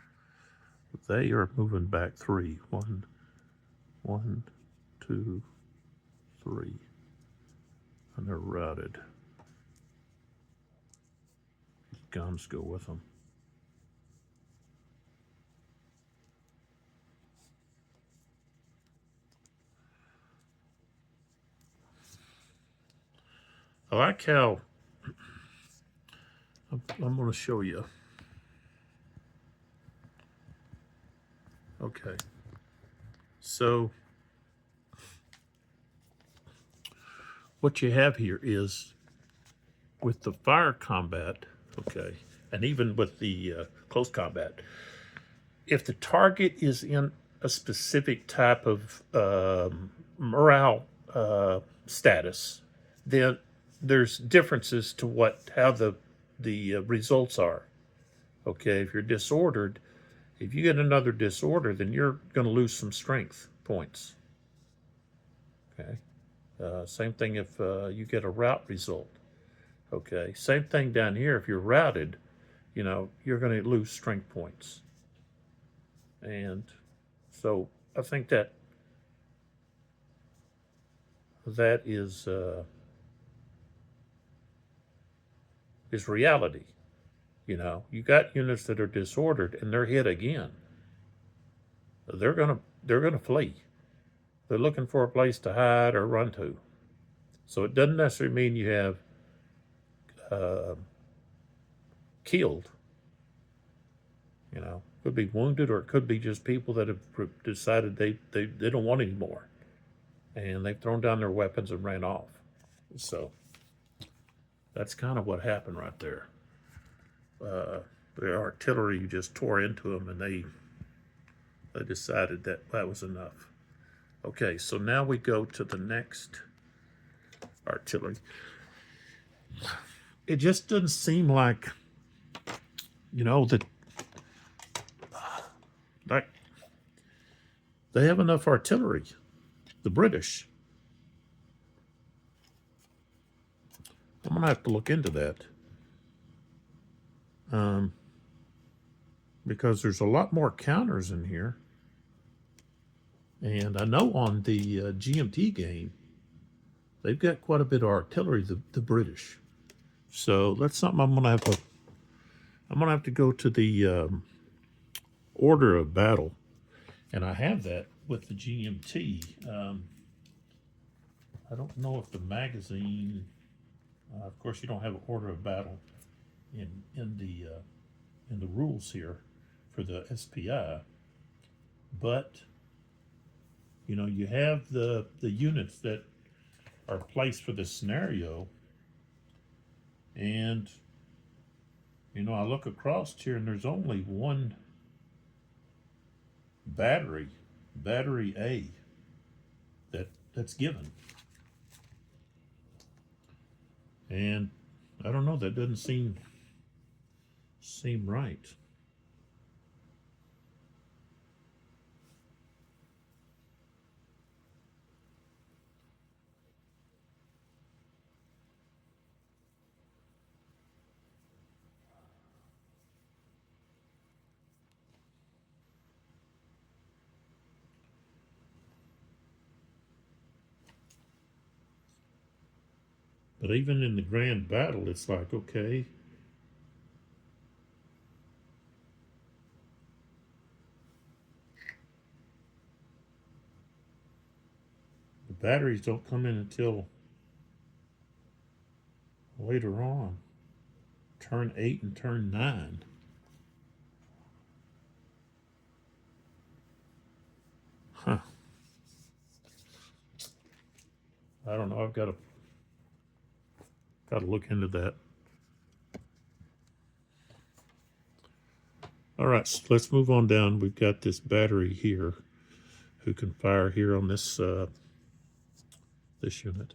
Speaker 1: They are moving back 3. 1, 2, 3. And they're routed. These guns go with them. I like how I'm going to show you. Okay. So what you have here is with the fire combat, okay, and even with the close combat, if the target is in a specific type of morale status, then there's differences to how the results are. Okay, if you're disordered, if you get another disorder, then you're going to lose some strength points. Okay, same thing if you get a rout result. Okay, same thing down here. If you're routed, you're going to lose strength points. And so I think that is reality. You got units that are disordered and they're hit again. They're gonna flee. They're looking for a place to hide or run to. So it doesn't necessarily mean you have killed. Could be wounded, or it could be just people that have decided they don't want any more, and they've thrown down their weapons and ran off. So That's kind of what happened right there. The artillery just tore into them, and they decided that that was enough. Okay, so now we go to the next artillery. It just doesn't seem like, you know, that like they have enough artillery, the British. I'm gonna have to look into that. Because there's a lot more counters in here. And I know on the GMT game, they've got quite a bit of artillery, the British. So that's something I'm gonna have to go to the order of battle, and I have that with the GMT. I don't know if the magazine, of course, you don't have an order of battle in the rules here for the SPI, but you know, you have the units that are placed for this scenario, and you know, I look across here and there's only one battery A, that's given. And I don't know, that doesn't seem right. But even in the grand battle, it's like, okay, the batteries don't come in until later on, turn 8 and turn 9. Huh. I don't know. I've got to look into that. All right, so let's move on down. We've got this battery here who can fire here on this this unit.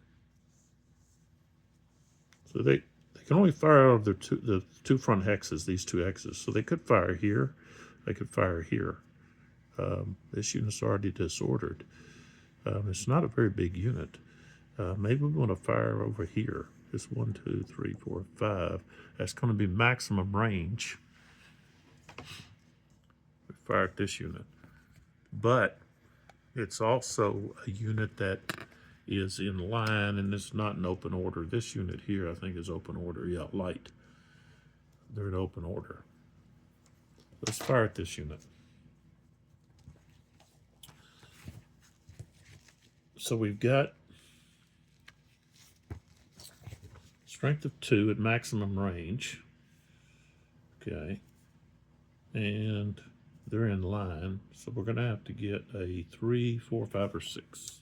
Speaker 1: So they can only fire out of the two front hexes, these two hexes. So they could fire here, they could fire here. This unit's already disordered. It's not a very big unit. Maybe we want to fire over here. It's 1, 2, 3, 4, 5. That's going to be maximum range. We fired this unit. But it's also a unit that is in line, and it's not in open order. This unit here, I think, is open order. Yeah, light. They're in open order. Let's fire at this unit. So we've got strength of 2 at maximum range. Okay. And they're in line. So we're going to have to get a 3, 4, 5, or 6.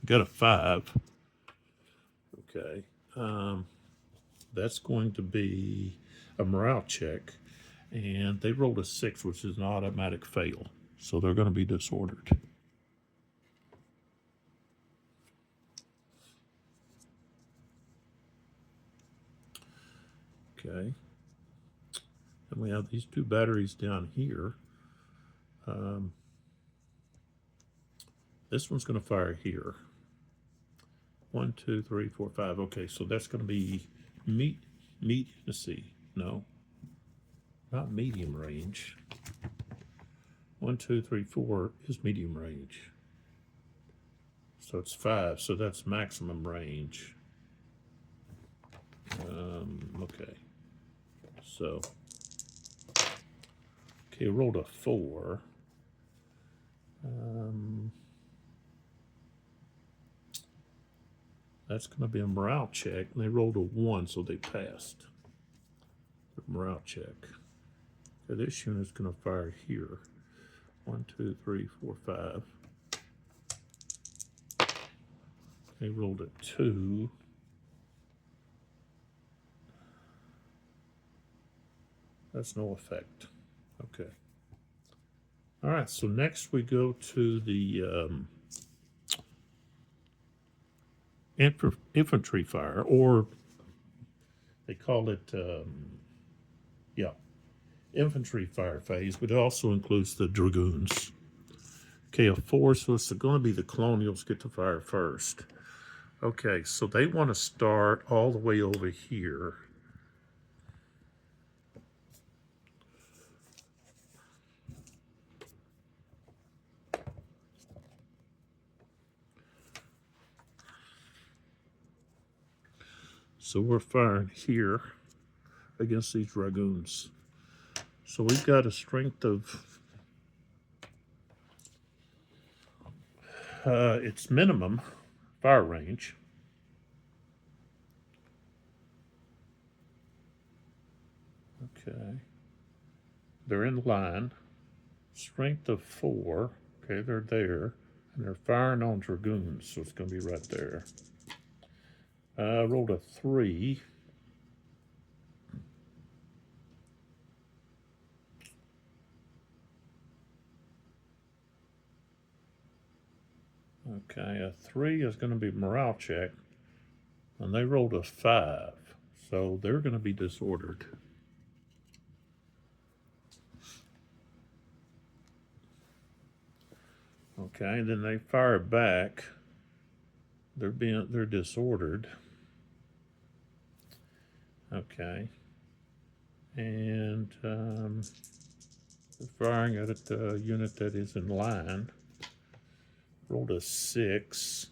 Speaker 1: Got a 5. Okay. That's going to be a morale check. And they rolled a 6, which is an automatic fail. So they're going to be disordered. Okay. And we have these two batteries down here. This one's going to fire here. 1, 2, 3, 4, 5. Okay, so that's going to be let's see. No, not medium range. 1, 2, 3, 4 is medium range. So it's 5, so that's maximum range. Okay. So, okay, rolled a 4. That's going to be a morale check, and they rolled a 1, so they passed. The morale check. Okay, this unit's going to fire here. 1, 2, 3, 4, 5. They rolled a 2. Has no effect. Okay. All right, so next we go to the infantry fire, or they call it, yeah, infantry fire phase, but it also includes the dragoons. Okay, a 4, so it's going to be the colonials get to fire first. Okay, so they want to start all the way over here. So we're firing here against these dragoons. So we've got a strength of, it's minimum fire range. Okay. They're in line. Strength of 4. Okay, they're there. And they're firing on dragoons, so it's going to be right there. I rolled a 3. Okay, a 3 is going to be morale check. And they rolled a 5. So they're going to be disordered. Okay, then they fire back. They're disordered. Okay. And they're firing at a unit that is in line. Rolled a 6.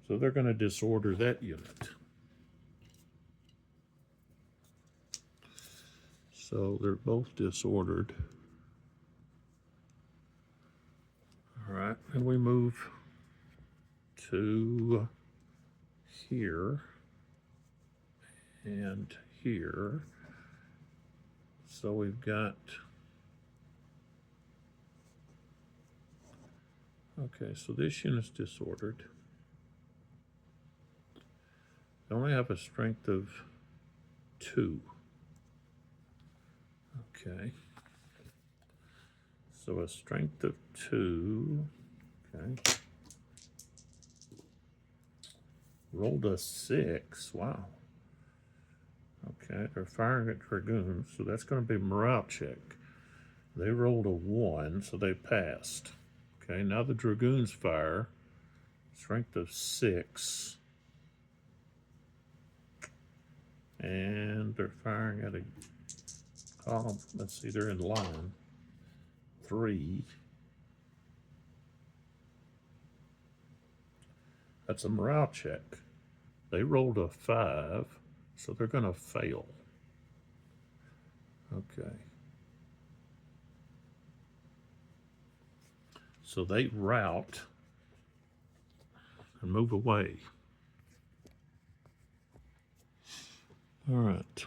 Speaker 1: So they're going to disorder that unit. So they're both disordered. All right, and we move to here and here. So we've got, okay, so this unit's disordered. They only have a strength of 2. Okay. So a strength of 2. Okay. Rolled a 6. Wow. Okay, they're firing at dragoons, so that's going to be morale check. They rolled a 1, so they passed. Okay, now the dragoons fire. Strength of 6. And they're firing at a column. Let's see, they're in line. 3. That's a morale check. They rolled a 5, so they're going to fail. Okay. So they rout and move away. All right.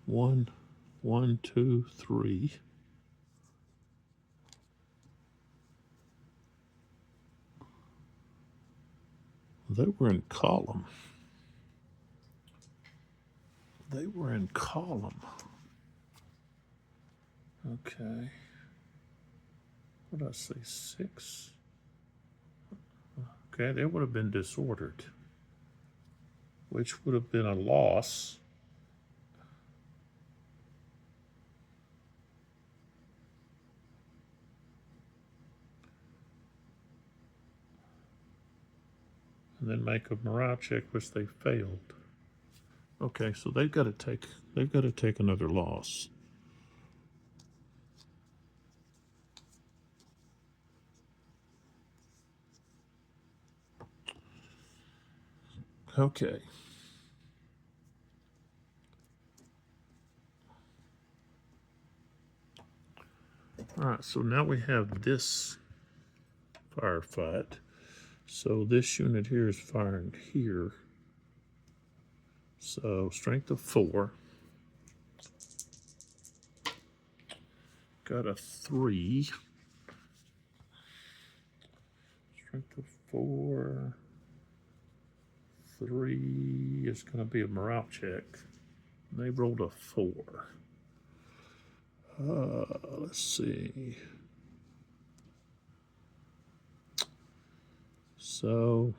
Speaker 1: One, 2, 3. They were in column. They were in column. Okay. What did I say? 6. Okay, they would have been disordered, which would have been a loss. And then make a morale check, which they failed. Okay, so they've got to take another loss. Okay. All right, so now we have this firefight. So this unit here is firing here. So strength of 4. got a 3. Strength of 4. 3 is going to be a morale check. They rolled a 4. Let's see. So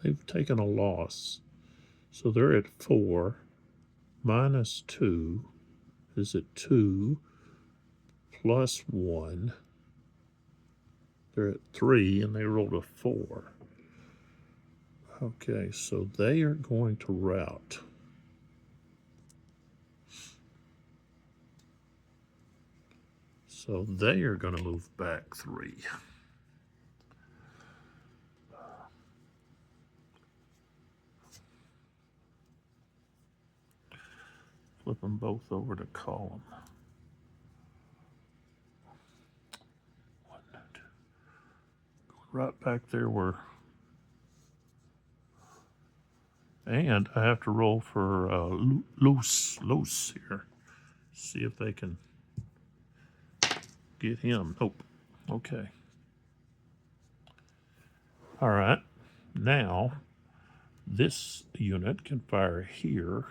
Speaker 1: they've taken a loss. So they're at 4. Minus 2 is at 2. Plus 1. They're at 3 and they rolled a 4. Okay, so they are going to rout. So they are going to move back 3. Flip them both over to column. 1, 2. Going right back there where. And I have to roll for loose here. See if they can get him. Nope. Okay. All right. Now, this unit can fire here.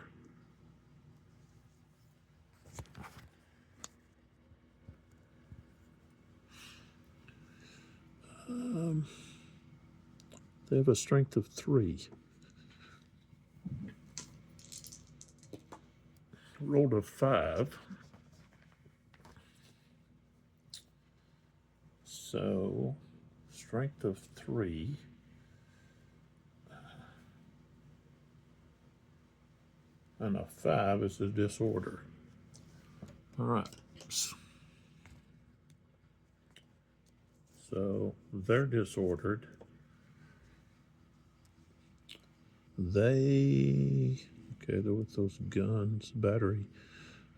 Speaker 1: They have a strength of 3. Rolled a 5. So, strength of 3. And a 5 is a disorder. All right. So, they're disordered. Okay, they're with those guns, battery.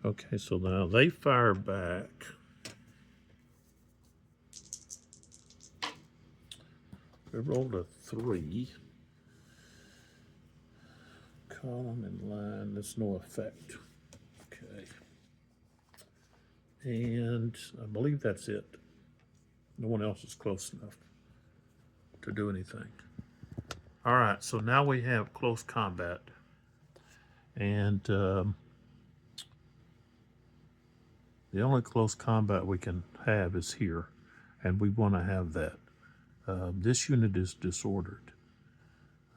Speaker 1: Okay, so now they fire back. They rolled a 3. Column and line, there's no effect. Okay. And I believe that's it. No one else is close enough to do anything. All right, so now we have close combat. And the only close combat we can have is here. And we want to have that. This unit is disordered.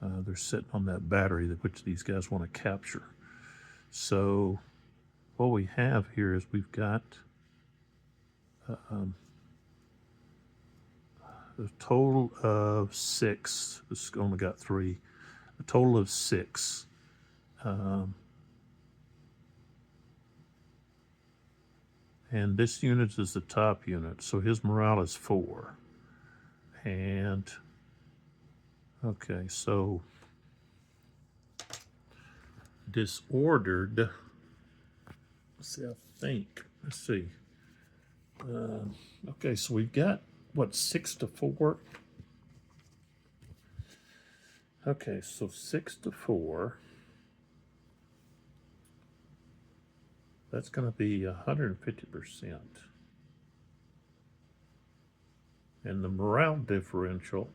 Speaker 1: They're sitting on that battery which these guys want to capture. So what we have here is we've got a total of 6. This only got 3. A total of 6. And this unit is the top unit, so his morale is 4. And okay, so disordered. Let's see, I think. Let's see. Okay, so we've got what, 6 to 4? Okay, so 6 to 4. That's going to be 150%. And the morale differential,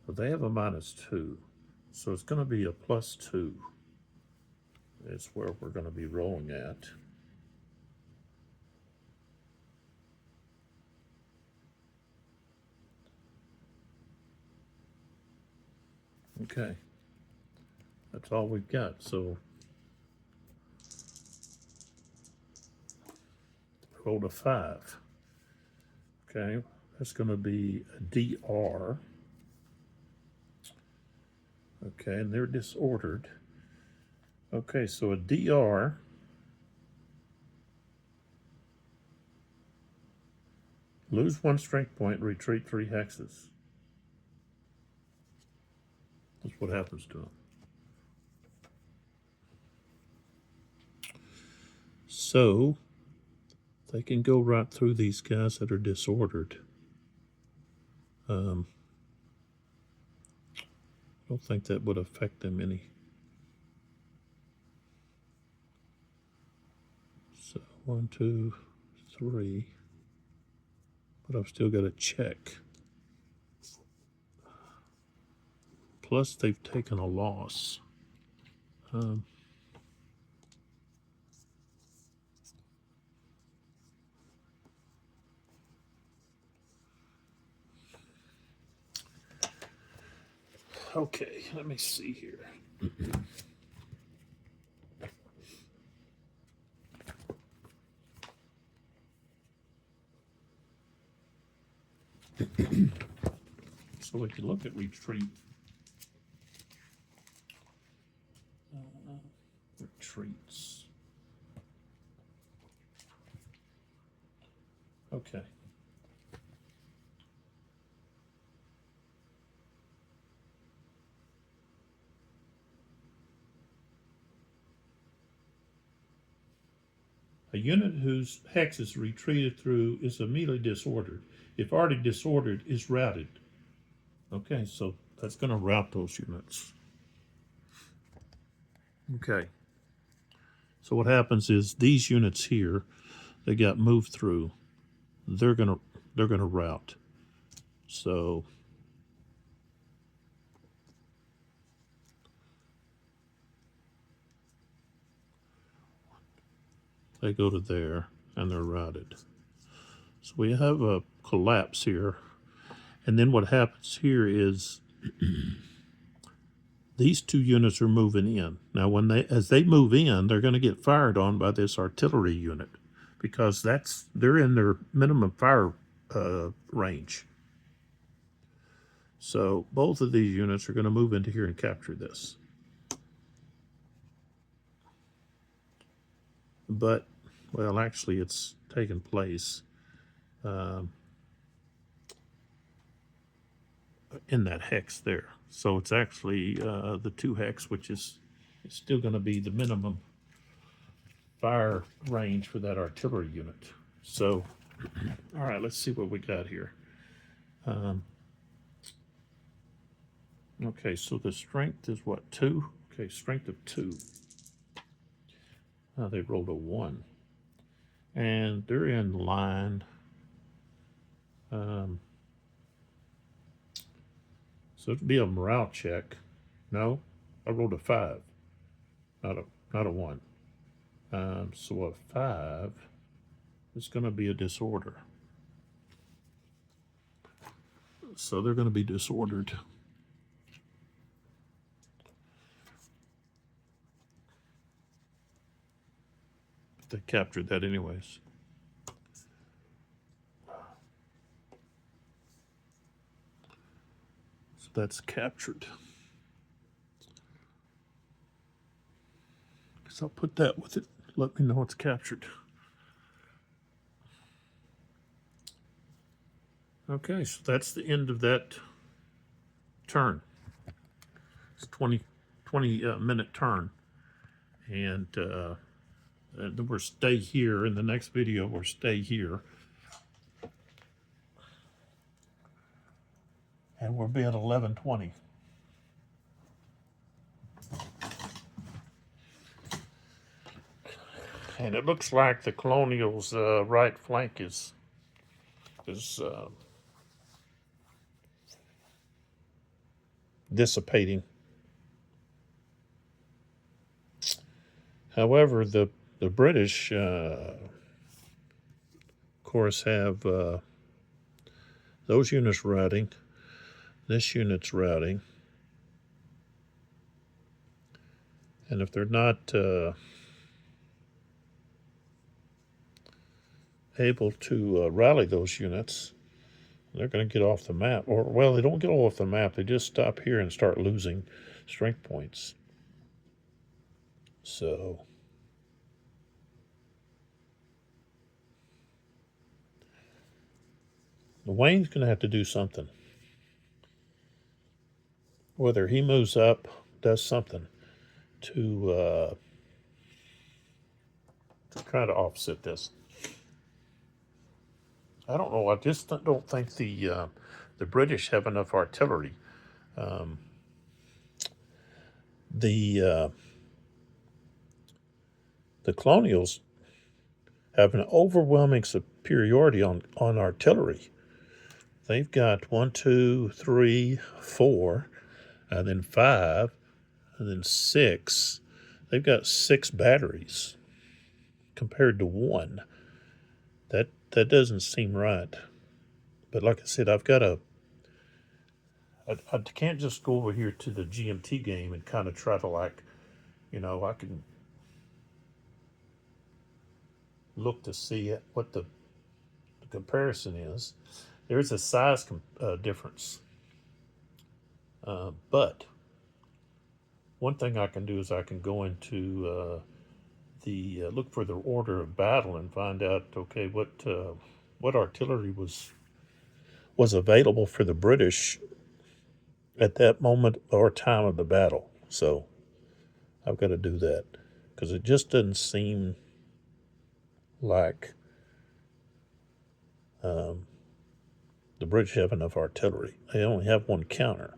Speaker 1: they have a -2. So it's going to be a +2 is where we're going to be rolling at. Okay. That's all we've got. So rolled a 5. Okay, that's going to be a DR. Okay, and they're disordered. Okay, so a DR lose 1 strength point, retreat 3 hexes. That's what happens to them. So they can go right through these guys that are disordered. I don't think that would affect them any. So 1, 2, 3. but I've still got to check. Plus, they've taken a loss. Okay, let me see here. So if you look at retreat, retreats. Okay. A unit whose hex is retreated through is immediately disordered. If already disordered, is routed. Okay, so that's going to route those units. Okay. So what happens is these units here, they got moved through. They're gonna route. So they go to there and they're routed. So we have a collapse here. And then what happens here is these two units are moving in. Now, as they move in, they're going to get fired on by this artillery unit because they're in their minimum fire range. So both of these units are going to move into here and capture this. But, well, actually, it's taken place in that hex there. So it's actually the 2 hex, which is still going to be the minimum fire range for that artillery unit. So, all right, let's see what we got here. Okay, so the strength is what, 2? Okay, strength of 2. They rolled a 1. And they're in line. So it'd be a morale check. No, I rolled a 5, not a 1. So a 5 is going to be a disorder. So they're going to be disordered. They captured that anyways. So that's captured. So I'll put that with it. Let me know it's captured. Okay, so that's the end of that turn. It's a 20 minute turn. And we'll stay here. In the next video, we'll stay here. And we'll be at 11:20. And it looks like the Colonials' right flank is dissipating. However, the British, of course, have those units routing. This unit's routing. And if they're not able to rally those units, they're going to get off the map. Or, well, they don't get off the map. They just stop here and start losing strength points. So Wayne's going to have to do something. Whether he moves up, does something to try to offset this. I don't know. I just don't think the British have enough artillery. The Colonials have an overwhelming superiority on artillery. they've got 1, 2, 3, 4, and then 5, and then 6. They've got 6 batteries compared to 1. That doesn't seem right. But like I said, I can't just go over here to the GMT game and kind of try to, like, I can look to see what the comparison is. There's a size difference. But one thing I can do is I can go into look for the order of battle and find out, okay, what artillery was available for the British at that moment or time of the battle. So I've got to do that because it just doesn't seem like the British have enough artillery. They only have 1 counter.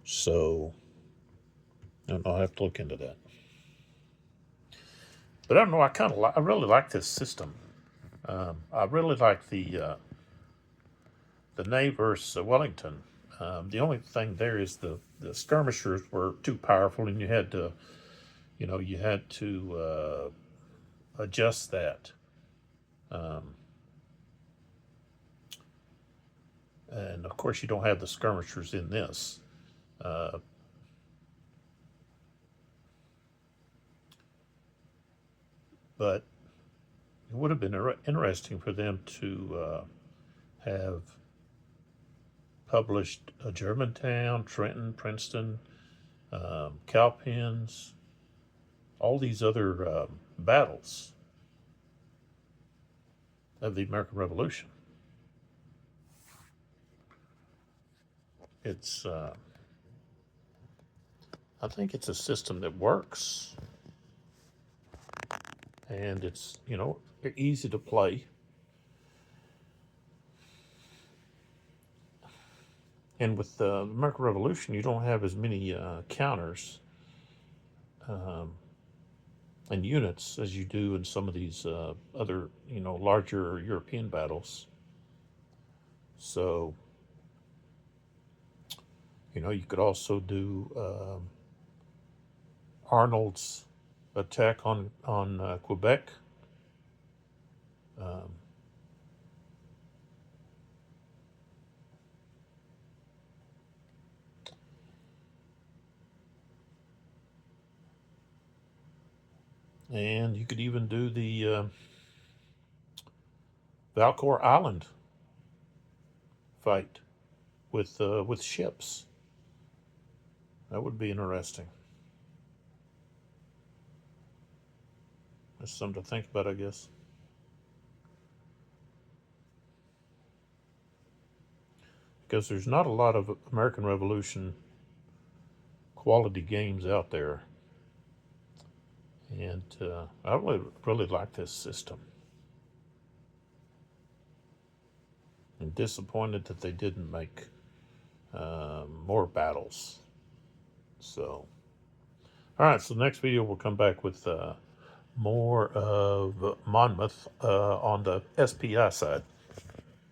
Speaker 1: So I'll have to look into that. But I don't know. I really like this system. I really like the Ney versus Wellington. The only thing there is the skirmishers were too powerful, and you had to adjust that. And of course, you don't have the skirmishers in this. But it would have been interesting for them to have published Germantown, Trenton, Princeton, Cowpens, all these other battles of the American Revolution. It's, I think it's a system that works, and it's, easy to play. And with the American Revolution, you don't have as many counters and units as you do in some of these other, larger European battles. So, you could also do Arnold's attack on Quebec. And you could even do the Valcour Island fight with ships. That would be interesting. That's something to think about, I guess. Because there's not a lot of American Revolution quality games out there. And I really like this system. I'm disappointed that they didn't make more battles. So, all right, so next video we'll come back with more of Monmouth on the SPI side.